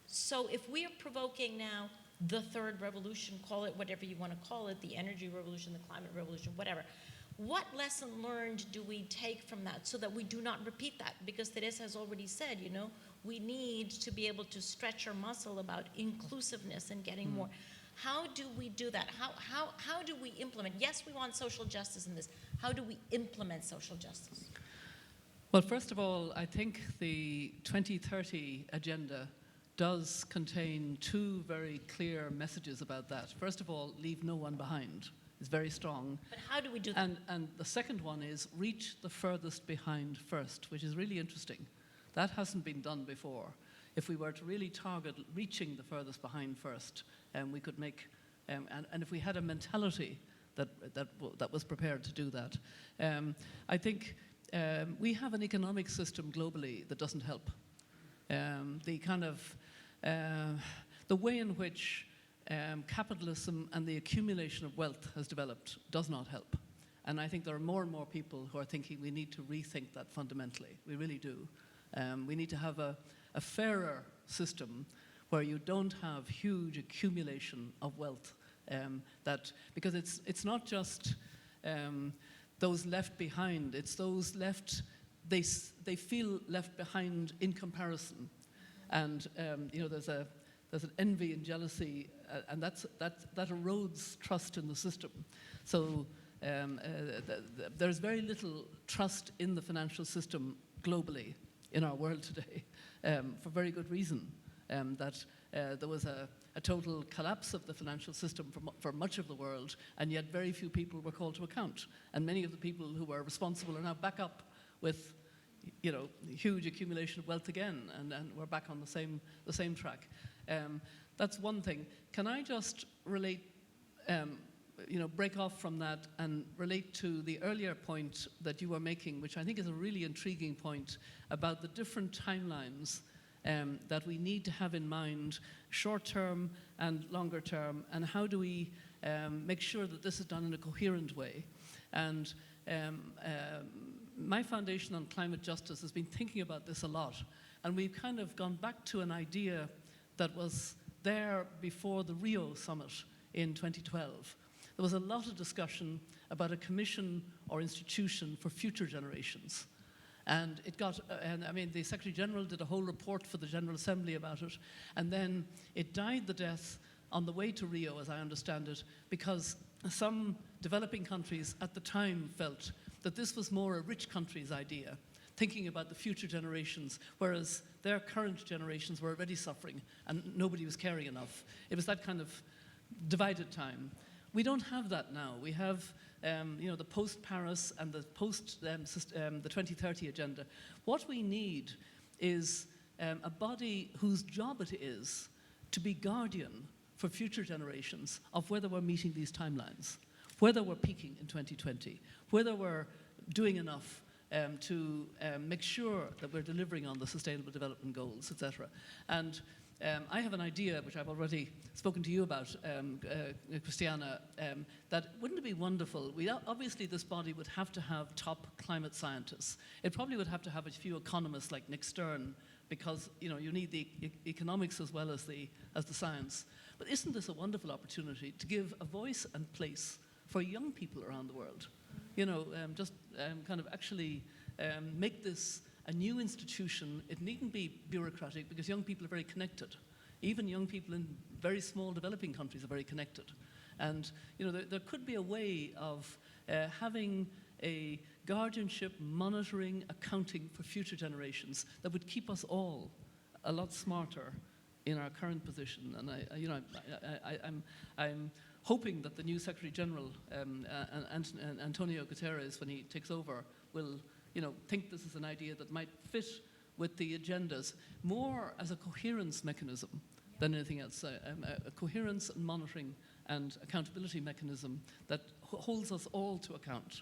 so if we are provoking now the third revolution, call it whatever you want to call it, the energy revolution, the climate revolution, whatever, what lesson learned do we take from that so that we do not repeat that? Because Teresa has already said, we need to be able to stretch our muscle about inclusiveness and getting more. How do we do that? How do we implement? Yes, we want social justice in this. How do we implement social justice? Well, first of all, I think the 2030 agenda does contain two very clear messages about that. First of all, leave no one behind. It's very strong. But how do we do that? And the second one is reach the furthest behind first, which is really interesting. That hasn't been done before. If we were to really target reaching the furthest behind first, we could make, and if we had a mentality that was prepared to do that, I think we have an economic system globally that doesn't help. The kind of the way in which capitalism and the accumulation of wealth has developed does not help. And I think there are more and more people who are thinking we need to rethink that fundamentally. We really do. We need to have a fairer system where you don't have huge accumulation of wealth. Because it's not just those left behind, it's those left, they feel left behind in comparison. And there's an envy and jealousy, and that erodes trust in the system. So there's very little trust in the financial system globally in our world today, for very good reason. That there was a total collapse of the financial system for much of the world, and yet very few people were called to account. And many of the people who were responsible are now back up with huge accumulation of wealth again, and we're back on the same track. That's one thing. Can I just relate, break off from that and relate to the earlier point that you were making, which I think is a really intriguing point about the different timelines that we need to have in mind, short term and longer term, and how do we make sure that this is done in a coherent way. And my foundation on climate justice has been thinking about this a lot, and we've kind of gone back to an idea that was there before the Rio summit in 2012. There was a lot of discussion about a commission or institution for future generations. And it got, the Secretary General did a whole report for the General Assembly about it, and then it died the death on the way to Rio, as I understand it, because some developing countries at the time felt that this was more a rich country's idea, thinking about the future generations, whereas their current generations were already suffering and nobody was caring enough. It was that kind of divided time. We don't have that now. We have the post-Paris and the the 2030 agenda. What we need is a body whose job it is to be guardian for future generations of whether we're meeting these timelines, whether we're peaking in 2020, whether we're doing enough to make sure that we're delivering on the Sustainable Development Goals, etc. And I have an idea, which I've already spoken to you about, Christiana, that wouldn't it be wonderful? Obviously, this body would have to have top climate scientists. It probably would have to have a few economists like Nick Stern, because you need the economics as well as the science. But isn't this a wonderful opportunity to give a voice and place for young people around the world? Kind of actually make this a new institution. It needn't be bureaucratic, because young people are very connected. Even young people in very small developing countries are very connected. And there could be a way of having a guardianship, monitoring, accounting for future generations that would keep us all a lot smarter in our current position. And I'm hoping that the new Secretary General, Antonio Guterres, when he takes over, will think this is an idea that might fit with the agendas more as a coherence mechanism than anything else, a coherence and monitoring and accountability mechanism that holds us all to account.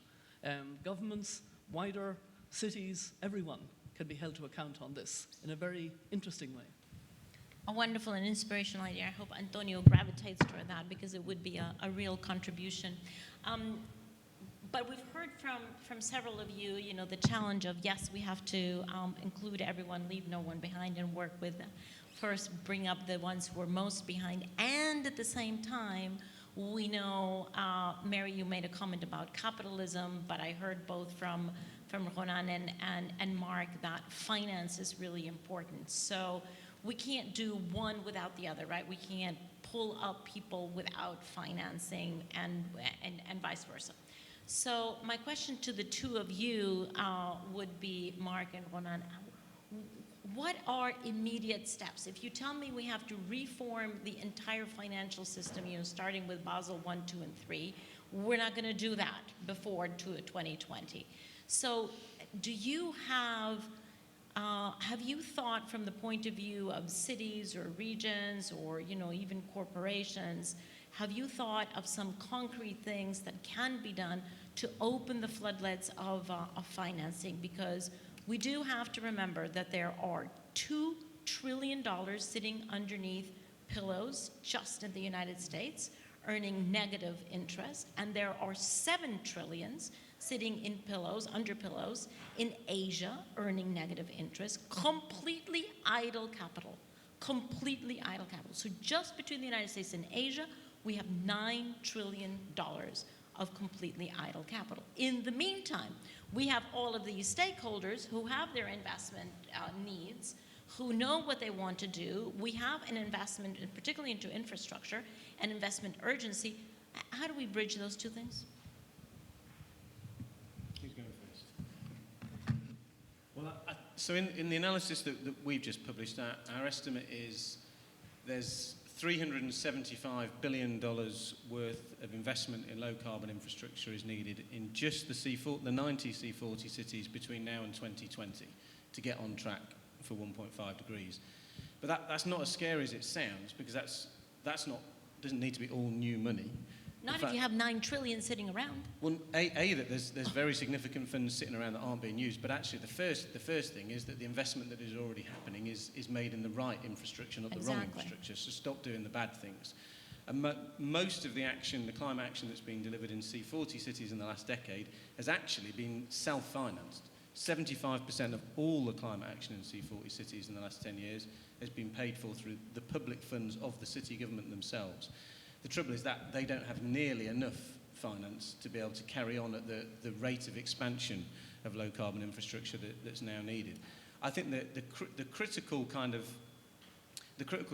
Governments, wider cities, everyone can be held to account on this in a very interesting way. A wonderful and inspirational idea. I hope Antonio gravitates toward that because it would be a real contribution. But we've heard from several of you, the challenge of, yes, we have to include everyone, leave no one behind, and work with them. First, bring up the ones who are most behind. And at the same time, we know, Mary, you made a comment about capitalism, but I heard both from Ronan and Mark that finance is really important. So we can't do one without the other, right? We can't pull up people without financing and vice versa. So my question to the two of you would be, Mark and Ronan, what are immediate steps? If you tell me we have to reform the entire financial system, starting with Basel I, II, and III, we're not going to do that before 2020. So do you have you thought from the point of view of cities or regions or even corporations, have you thought of some concrete things that can be done to open the floodlights of financing? Because we do have to remember that there are $2 trillion sitting underneath pillows just in the United States, earning negative interest, and there are $7 trillion sitting in pillows, under pillows, in Asia, earning negative interest, completely idle capital. Completely idle capital. So just between the United States and Asia, we have $9 trillion of completely idle capital. In the meantime, we have all of these stakeholders who have their investment needs, who know what they want to do. We have an investment, particularly into infrastructure, and investment urgency. How do we bridge those two things? Who's going first? Well, so in the analysis that we've just published, our estimate is there's $375 billion worth of investment in low-carbon infrastructure is needed in just the 90 C40 cities between now and 2020 to get on track for 1.5 degrees. But that's not as scary as it sounds, because doesn't need to be all new money. Not if you have $9 trillion sitting around. Well, that there's very significant funds sitting around that aren't being used, but actually the first thing is that the investment that is already happening is made in the right infrastructure, not the wrong infrastructure. So stop doing the bad things. And most of the climate action that's been delivered in C40 cities in the last decade has actually been self-financed. 75% of all the climate action in C40 cities in the last 10 years has been paid for through the public funds of the city government themselves. The trouble is that they don't have nearly enough finance to be able to carry on at the rate of expansion of low-carbon infrastructure that's now needed. I think that the critical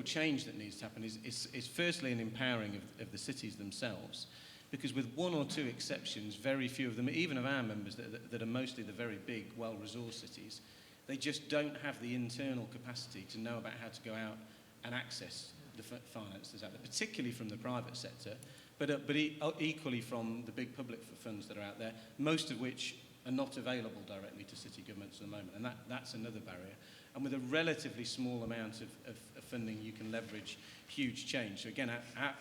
change that needs to happen is firstly an empowering of the cities themselves, because with one or two exceptions, very few of them, even of our members that are mostly the very big, well-resourced cities, they just don't have the internal capacity to know about how to go out and access the finance that's out there, particularly from the private sector, but equally from the big public funds that are out there, most of which are not available directly to city governments at the moment, and that's another barrier. And with a relatively small amount of funding, you can leverage huge change. So again,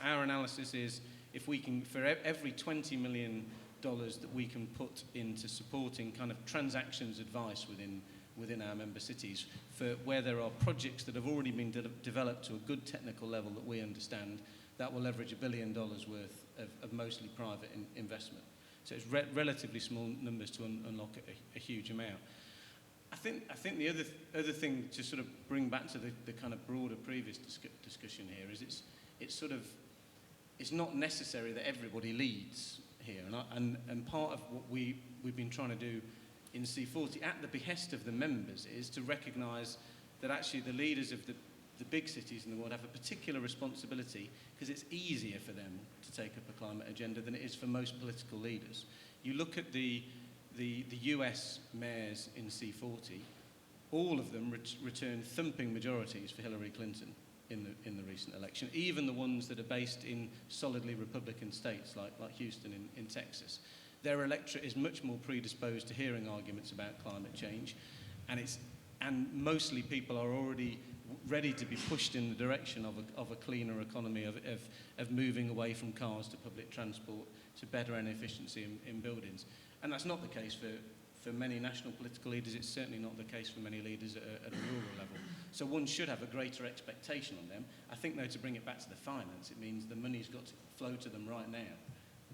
our analysis is if we can, for every $20 million that we can put into supporting kind of transactions advice within our member cities, for where there are projects that have already been developed to a good technical level that we understand, that will leverage $1 billion worth of mostly private investment. So it's relatively small numbers to unlock a huge amount. I think the other thing to sort of bring back to the kind of broader previous discussion here is it's not necessary that everybody leads here, and part of what we've been trying to do in C40 at the behest of the members is to recognise that actually the leaders of the the big cities in the world have a particular responsibility because it's easier for them to take up a climate agenda than it is for most political leaders. You look at the US mayors in C40, all of them returned thumping majorities for Hillary Clinton in the recent election, even the ones that are based in solidly Republican states like Houston in Texas. Their electorate is much more predisposed to hearing arguments about climate change, and mostly people are already ready to be pushed in the direction of a cleaner economy, of moving away from cars to public transport, to better energy efficiency in buildings. And that's not the case for many national political leaders. It's certainly not the case for many leaders at a rural level. So one should have a greater expectation on them. I think, though, to bring it back to the finance, it means the money's got to flow to them right now.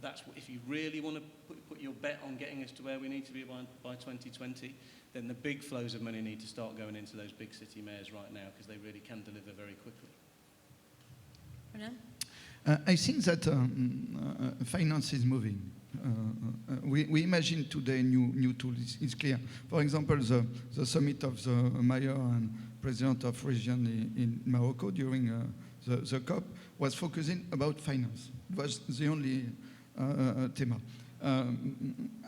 That's what, if you really want to put your bet on getting us to where we need to be by 2020, then the big flows of money need to start going into those big city mayors right now, because they really can deliver very quickly. Renan? I think that finance is moving. We imagine today new tools. It's clear. For example, the summit of the mayor and president of region in Morocco during the COP was focusing about finance. It was the only theme.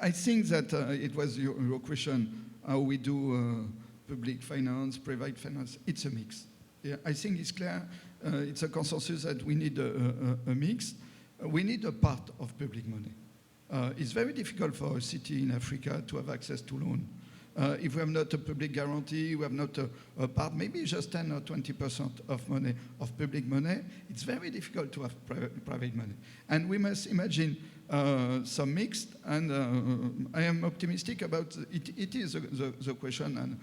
I think that it was your question, how we do public finance, private finance. It's a mix. Yeah, I think it's clear. It's a consensus that we need a mix. We need a part of public money. It's very difficult for a city in Africa to have access to loan. If we have not a public guarantee, we have not a part, maybe just 10 or 20% of money, of public money, it's very difficult to have private money. And we must imagine some mixed, and I am optimistic about it. It is the question, and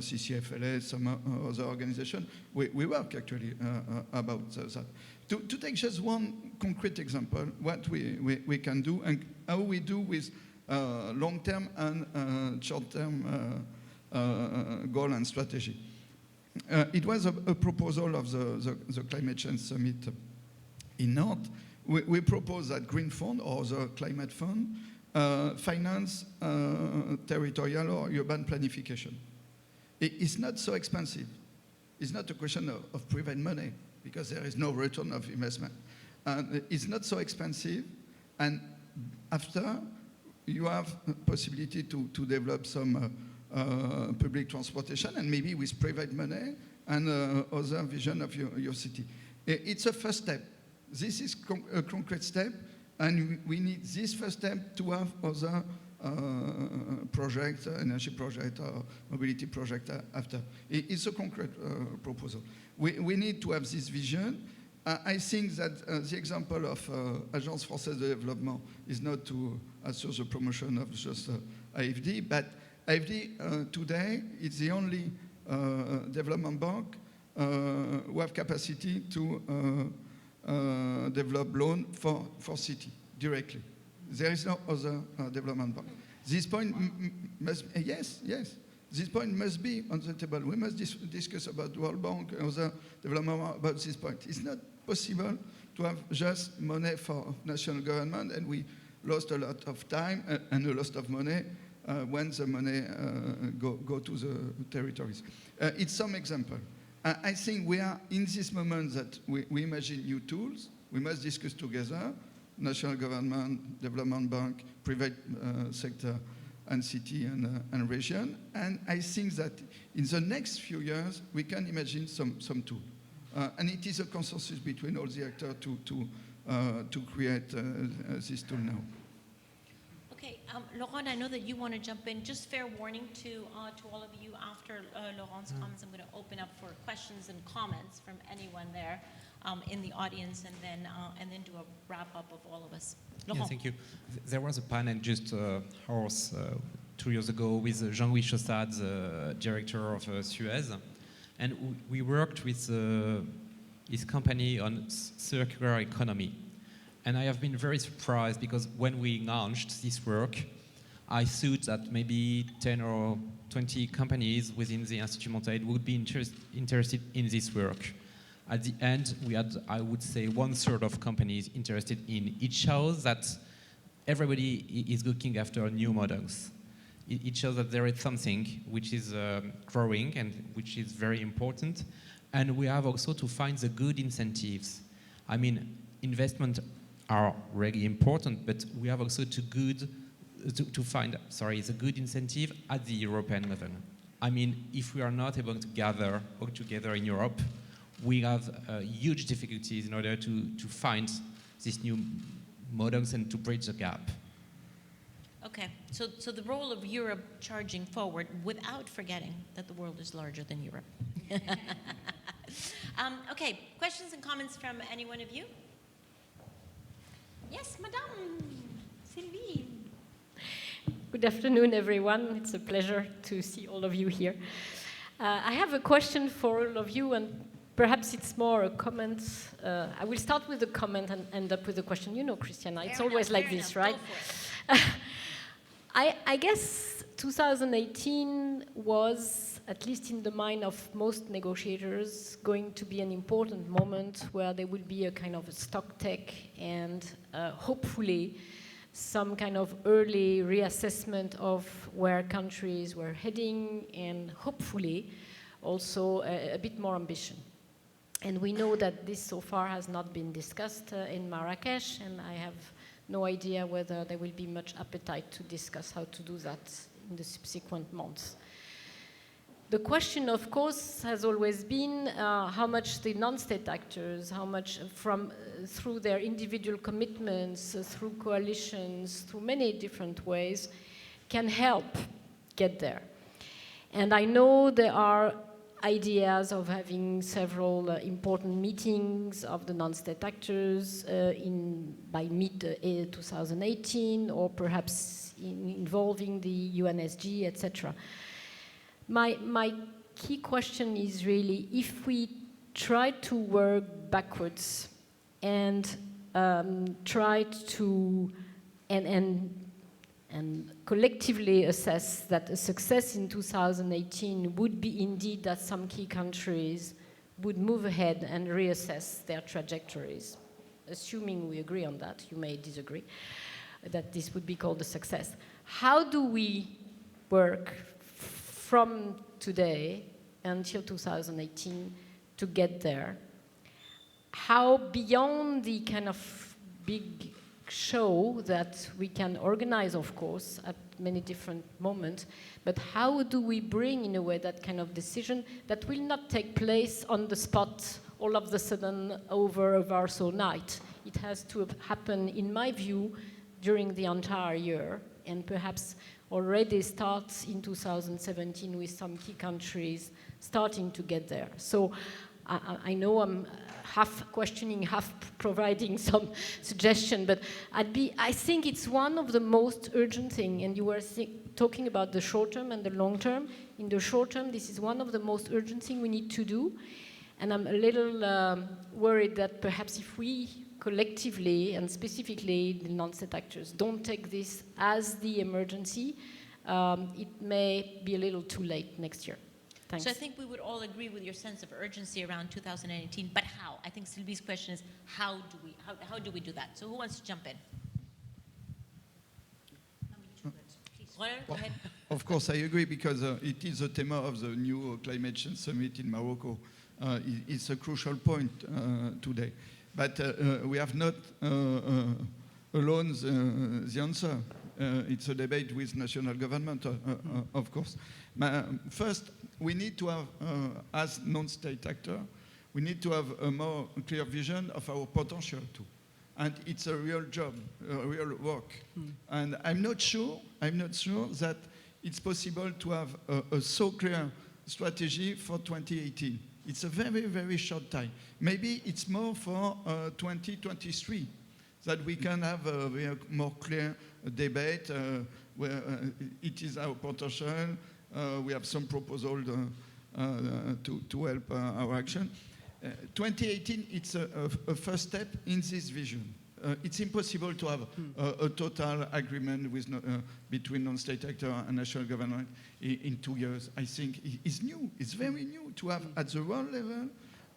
CCFLA, some other organization, we work actually about that. To take just one concrete example, what we can do and how we do with long-term and short-term goal and strategy. It was a proposal of the Climate Change Summit in Nantes. We propose that Green Fund or the Climate Fund finance territorial or urban planification. It's not so expensive. It's not a question of private money, because there is no return of investment. And it's not so expensive, and after, you have a possibility to develop some public transportation, and maybe with private money and other vision of your city. It's a first step. This is a concrete step, and we need this first step to have other projects, energy project or mobility project after. It's a concrete proposal. We need to have this vision. I think that the example of Agence Française de Développement is not to assure the promotion of just AFD, but AFD today is the only development bank who have capacity to develop loan for city directly. There is no other development bank. This point must, yes. This point must be on the table. We must discuss about World Bank and other development about this point. It's not possible to have just money for national government, and we lost a lot of time and a lot of money when the money go to the territories. It's some example. I think we are in this moment that we imagine new tools. We must discuss together, national government, development bank, private sector, and city and region. And I think that in the next few years, we can imagine some tool. And it is a consensus between all the actors to create this tool now. Okay, Laurent, I know that you want to jump in. Just fair warning to all of you, after Laurent's comments, I'm going to open up for questions and comments from anyone there in the audience, and then do a wrap up of all of us. Laurent. Yeah, thank you. There was a panel just 2 years ago with Jean-Louis Chaussade, the director of Suez, and we worked with his company on circular economy. And I have been very surprised, because when we launched this work, I thought that maybe 10 or 20 companies within the Institut Montaigne would be interested in this work. At the end, we had, I would say, 1/3 of companies interested in. It shows that everybody is looking after new models. It shows that there is something which is growing and which is very important. And we have also to find the good incentives. I mean, investment are really important, but we have also to find the good incentive at the European level. I mean, if we are not able to gather all together in Europe, we have huge difficulties in order to find these new models and to bridge the gap. Okay, so the role of Europe charging forward without forgetting that the world is larger than Europe. Okay, questions and comments from any one of you? Yes, Madame Sylvie. Good afternoon, everyone. It's a pleasure to see all of you here. I have a question for all of you, and perhaps it's more a comment. I will start with a comment and end up with a question. You know, Christiana, it's always like this, right? I guess 2018 was, at least in the mind of most negotiators, going to be an important moment where there will be a kind of a stock take and hopefully some kind of early reassessment of where countries were heading and hopefully also a bit more ambition. And we know that this so far has not been discussed in Marrakesh, and I have no idea whether there will be much appetite to discuss how to do that in the subsequent months. The question, of course, has always been how much the non-state actors, how much through their individual commitments, through coalitions, through many different ways, can help get there. And I know there are ideas of having several important meetings of the non-state actors by mid-2018, or perhaps involving the UNSG, etc. My key question is really, if we try to work backwards and try to and collectively assess that a success in 2018 would be indeed that some key countries would move ahead and reassess their trajectories, assuming we agree on that, you may disagree, that this would be called a success. How do we work from today until 2018 to get there? How, beyond the kind of big show that we can organize, of course, at many different moments, but how do we bring, in a way, that kind of decision that will not take place on the spot all of a sudden over a Warsaw night? It has to happen, in my view, during the entire year, and perhaps already starts in 2017 with some key countries starting to get there. So I know I'm half questioning, half providing some suggestion, but I think it's one of the most urgent things, and you were talking about the short term and the long term. In the short term, this is one of the most urgent things we need to do, and I'm a little worried that perhaps if we collectively, and specifically the non-state actors, don't take this as the emergency, it may be a little too late next year. Thanks. So I think we would all agree with your sense of urgency around 2018, but how? I think Sylvie's question is, how do we do that? So who wants to jump in? Please. Go ahead. Of course, I agree, because it is a theme of the new climate change summit in Morocco. It's a crucial point today. But we have not alone the answer. It's a debate with national government, of course. First, we need to have, as non-state actor, we need to have a more clear vision of our potential too. And it's a real job, a real work. And I'm not sure that it's possible to have a so clear strategy for 2018. It's a very, very short time. Maybe it's more for 2023 that we can have a more clear debate where it is our potential. We have some proposal to help our action. 2018, it's a first step in this vision. It's impossible to have a total agreement with between non-state actor and national government in 2 years. I think it's new. It's very new to have at the world level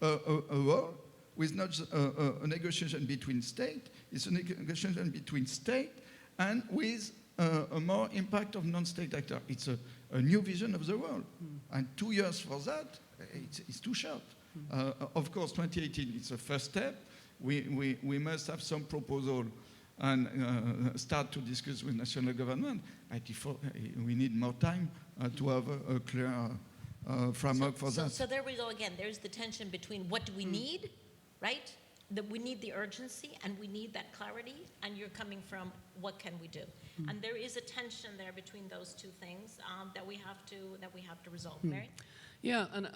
a role with not a negotiation between state. It's a negotiation between state and with a more impact of non-state actor. It's a new vision of the world. And 2 years for that, it's too short. Of course, 2018 is the first step. We must have some proposal and start to discuss with national government. But we need more time to have a clear framework for that. So there we go again. There's the tension between what do we need, right? That we need the urgency and we need that clarity, and you're coming from what can we do? And there is a tension there between those two things that we have to resolve. Mary? Yeah, and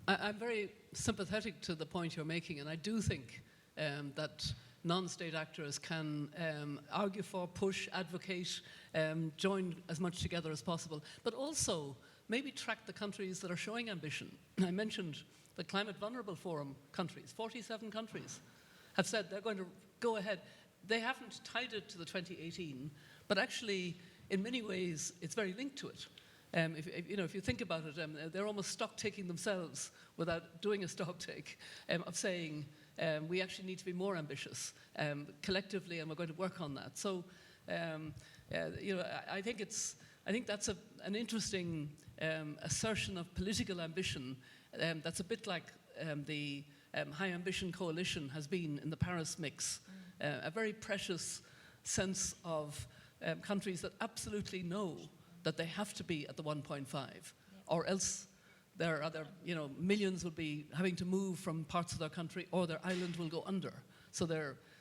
I'm very sympathetic to the point you're making, and I do think that non-state actors can argue for, push, advocate, join as much together as possible, but also maybe track the countries that are showing ambition. I mentioned the Climate Vulnerable Forum countries, 47 countries, have said they're going to go ahead. They haven't tied it to the 2018, but actually, in many ways, it's very linked to it. If you think about it, they're almost stock-taking themselves without doing a stock-take of saying we actually need to be more ambitious collectively, and we're going to work on that. So, I think that's an interesting assertion of political ambition. That's a bit like the High Ambition Coalition has been in the Paris mix. A very precious sense of countries that absolutely know that they have to be at the 1.5, or else there are other, millions will be having to move from parts of their country, or their island will go under. So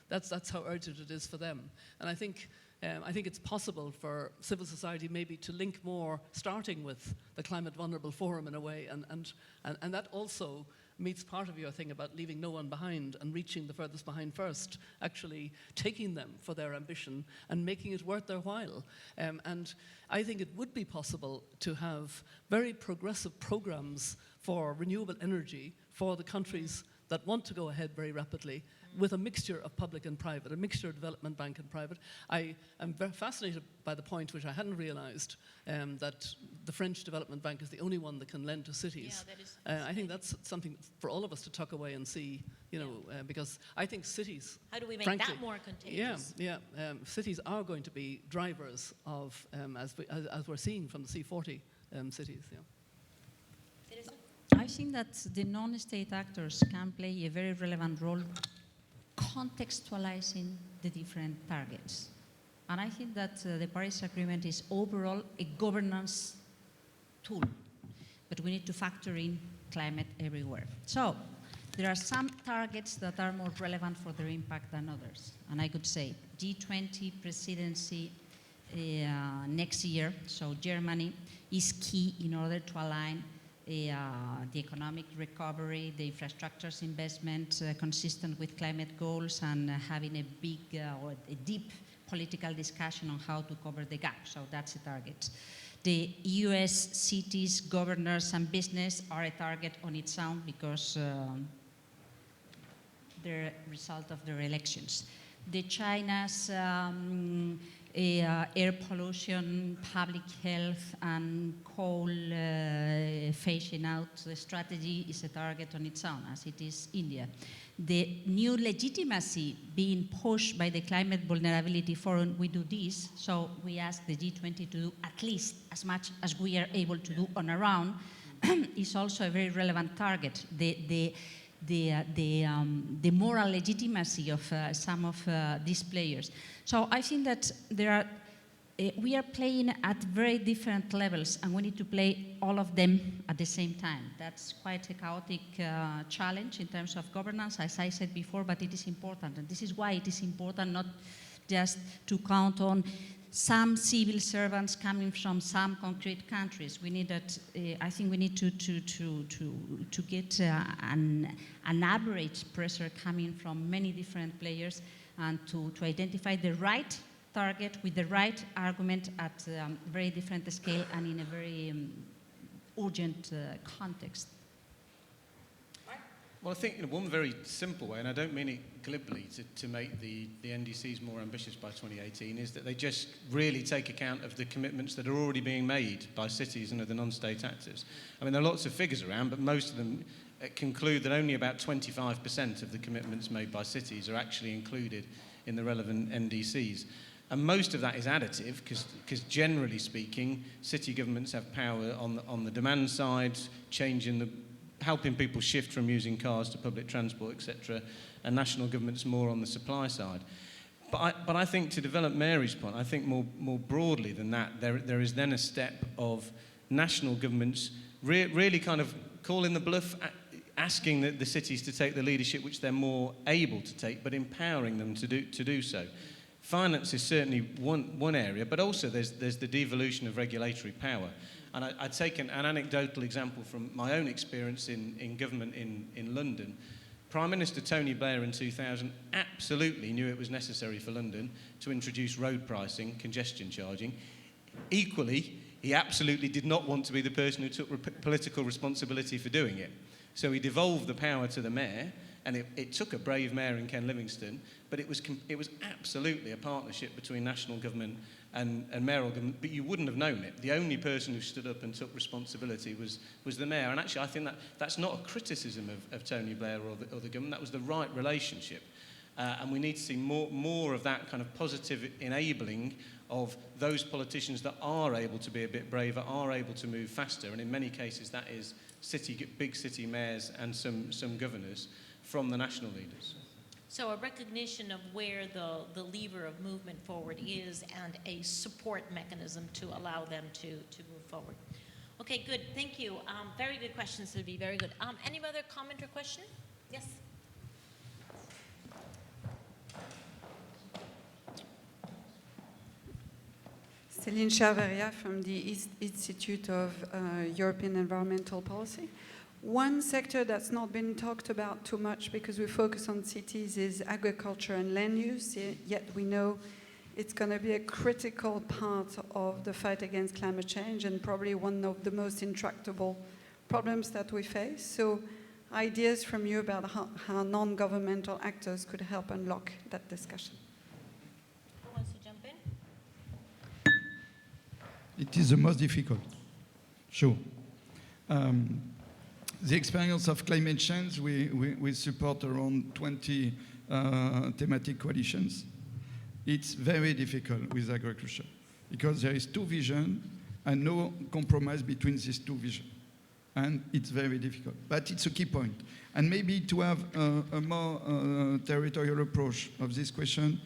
that's how urgent it is for them. And I think it's possible for civil society maybe to link more, starting with the Climate Vulnerable Forum in a way, and that also meets part of your thing about leaving no one behind and reaching the furthest behind first, actually taking them for their ambition and making it worth their while. And I think it would be possible to have very progressive programs for renewable energy for the countries that want to go ahead very rapidly, with a mixture of public and private, a mixture of development bank and private. I am very fascinated by the point, which I hadn't realized, that the French Development Bank is the only one that can lend to cities. Yeah, that is I think that's something for all of us to tuck away and see, because I think cities... How do we make frankly, that more contagious? Cities are going to be drivers of, as we're seeing from the C40 cities, Teresa? I think that the non-state actors can play a very relevant role contextualizing the different targets. And I think that the Paris Agreement is overall a governance tool, but we need to factor in climate everywhere. So there are some targets that are more relevant for their impact than others. And I could say G20 presidency next year, so Germany, is key in order to align the economic recovery, the infrastructures investment consistent with climate goals, and having a big or a deep political discussion on how to cover the gap. So that's a target. The US cities, governors, and business are a target on its own because they're a result of their elections. The China's air pollution, public health, and coal phasing out strategy is a target on its own, as it is India. The new legitimacy being pushed by the Climate Vulnerability Forum, we do this, so we ask the G20 to do at least as much as we are able to do on our own, is also a very relevant target. The moral legitimacy of some of these players. So I think that we are playing at very different levels, and we need to play all of them at the same time. That's quite a chaotic challenge in terms of governance, as I said before, but it is important. And this is why it is important not just to count on some civil servants coming from some concrete countries. We need that. I think we need to get an average pressure coming from many different players, and to identify the right target with the right argument at a very different scale and in a very urgent context. Well, I think in one very simple way, and I don't mean it glibly, to make the NDCs more ambitious by 2018, is that they just really take account of the commitments that are already being made by cities and other non-state actors. I mean, there are lots of figures around, but most of them conclude that only about 25% of the commitments made by cities are actually included in the relevant NDCs. And most of that is additive, because generally speaking, city governments have power on the demand side, changing the helping people shift from using cars to public transport, etc., and national governments more on the supply side. But I think, to develop Mary's point, I think more broadly than that, there is then a step of national governments really kind of calling the bluff, asking the cities to take the leadership which they're more able to take, but empowering them to do so. Finance is certainly one area, but also there's the devolution of regulatory power. And I'd take an anecdotal example from my own experience in government in London. Prime Minister Tony Blair in 2000 absolutely knew it was necessary for London to introduce road pricing, congestion charging. Equally, he absolutely did not want to be the person who took political responsibility for doing it. So he devolved the power to the mayor, and it took a brave mayor in Ken Livingstone, but it was absolutely a partnership between national government and mayoral government, but you wouldn't have known it. The only person who stood up and took responsibility was the mayor. And actually, I think that's not a criticism of Tony Blair or the government. That was the right relationship. And we need to see more of that kind of positive enabling of those politicians that are able to be a bit braver, are able to move faster. And in many cases, that is big city mayors and some governors from the national leaders. So a recognition of where the lever of movement forward is and a support mechanism to allow them to move forward. Okay, good. Thank you. Very good question, Sylvie. Very good. Any other comment or question? Yes. Céline Charveria from the Institute of European Environmental Policy. One sector that's not been talked about too much because we focus on cities is agriculture and land use, yet we know it's going to be a critical part of the fight against climate change and probably one of the most intractable problems that we face. So ideas from you about how non-governmental actors could help unlock that discussion. Who wants to jump in? It is the most difficult, sure. The experience of climate change, we support around 20 thematic coalitions. It's very difficult with agriculture because there is two visions and no compromise between these two visions. And it's very difficult, but it's a key point. And maybe to have a more territorial approach of this question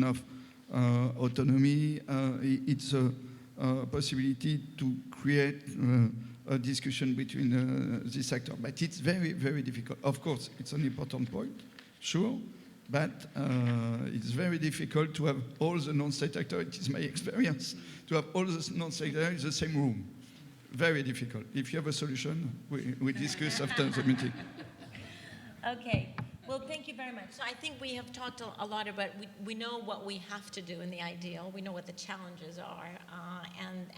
of autonomy, it's a possibility to create a discussion between this sector. But it's very, very difficult. Of course, it's an important point, sure, but it's very difficult to have all the non-state actors, it is my experience, to have all the non-state actors in the same room. Very difficult. If you have a solution, we discuss after the meeting. Okay. Well, thank you very much. So I think we have talked a lot about, we know what we have to do in the ideal. We know what the challenges are.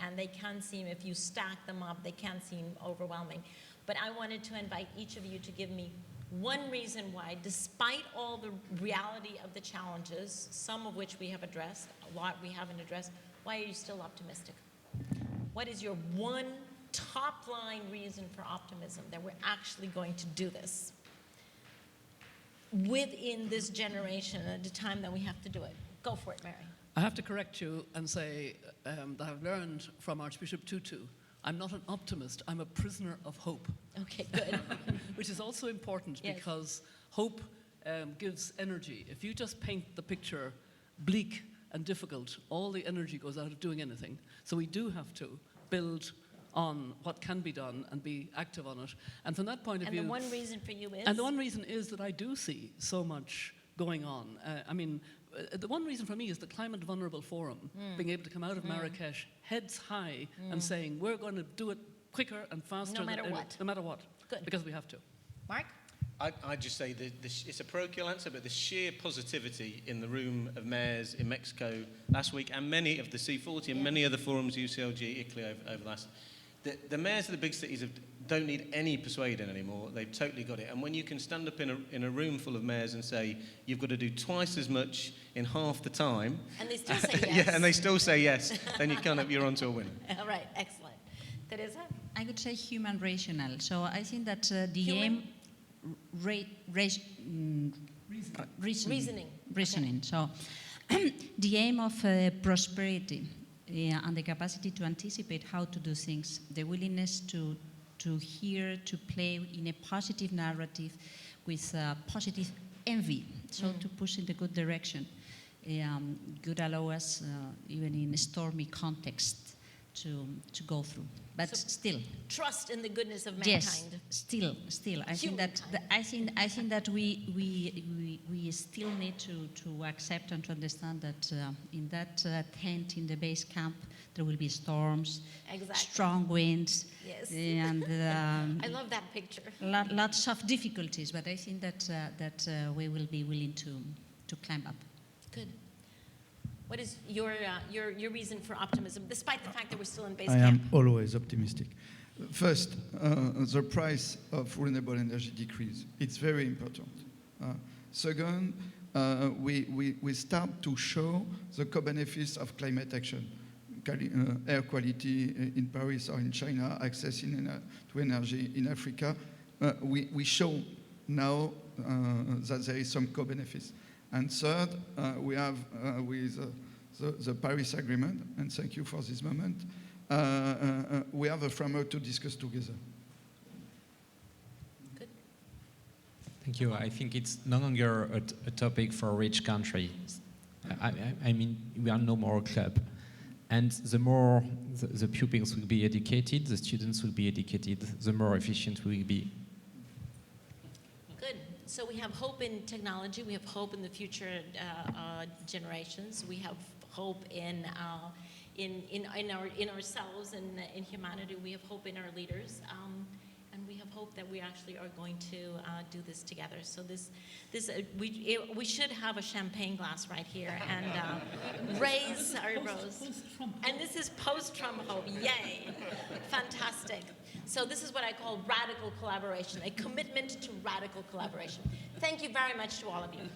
And they can seem, if you stack them up, they can seem overwhelming. But I wanted to invite each of you to give me one reason why, despite all the reality of the challenges, some of which we have addressed, a lot we haven't addressed, why are you still optimistic? What is your one top line reason for optimism that we're actually going to do this within this generation at the time that we have to do it? Go for it, Mary. I have to correct you and say that I've learned from Archbishop Tutu, I'm not an optimist, I'm a prisoner of hope. Okay, good. Which is also important, yes, because hope gives energy. If you just paint the picture bleak and difficult, all the energy goes out of doing anything. So we do have to build on what can be done and be active on it. And from that point of view... And the one reason for you is? And the one reason is that I do see so much going on. The one reason for me is the Climate Vulnerable Forum, being able to come out of Marrakesh heads high and saying, we're going to do it quicker and faster. No matter what. No matter what. Good. Because we have to. Mark? I'd just say it's a parochial answer, but the sheer positivity in the room of mayors in Mexico last week, and many of the C40 and many other forums, UCLG, ICLEI over the last... The mayors of the big cities don't need any persuading anymore. They've totally got it. And when you can stand up in a room full of mayors and say, you've got to do twice as much in half the time... And they still say yes. Yeah, and they still say yes, then you're onto a winner. All right, excellent. Teresa? I would say human rational. So I think that the aim... Reasoning. Reasoning. So the aim of prosperity and the capacity to anticipate how to do things, the willingness to to hear, to play in a positive narrative with positive envy, so to push in the good direction. Could allow us, even in a stormy context, to go through. But So still, Trust in the goodness of mankind. yes, still, I think that I think that we still need to accept and to understand that in that tent in the base camp there will be storms, Exactly. strong winds, Yes. and I love that picture. lots of difficulties. But I think that we will be willing to climb up. Good. What is your reason for optimism, despite the fact that we're still in base I am camp? always optimistic. First, the price of renewable energy decrease. It's very important. Second, we start to show the co-benefits of climate action. Air quality in Paris or in China, access to energy in Africa. We show now that there is some co-benefits. And third, we have with the Paris Agreement, and thank you for this moment, we have a framework to discuss together. Good. Thank you. I think it's no longer a topic for rich countries. I mean, we are no more a club. And the more the pupils will be educated, the students will be educated, the more efficient we will be. Good. So we have hope in technology. We have hope in the future generations. We have hope in ourselves and in humanity. We have hope in our leaders. And we have hope that we actually are going to do this together. So we should have a champagne glass right here and raise our rose. And this is post-Trump hope. Yay! Fantastic. So this is what I call radical collaboration, a commitment to radical collaboration. Thank you very much to all of you.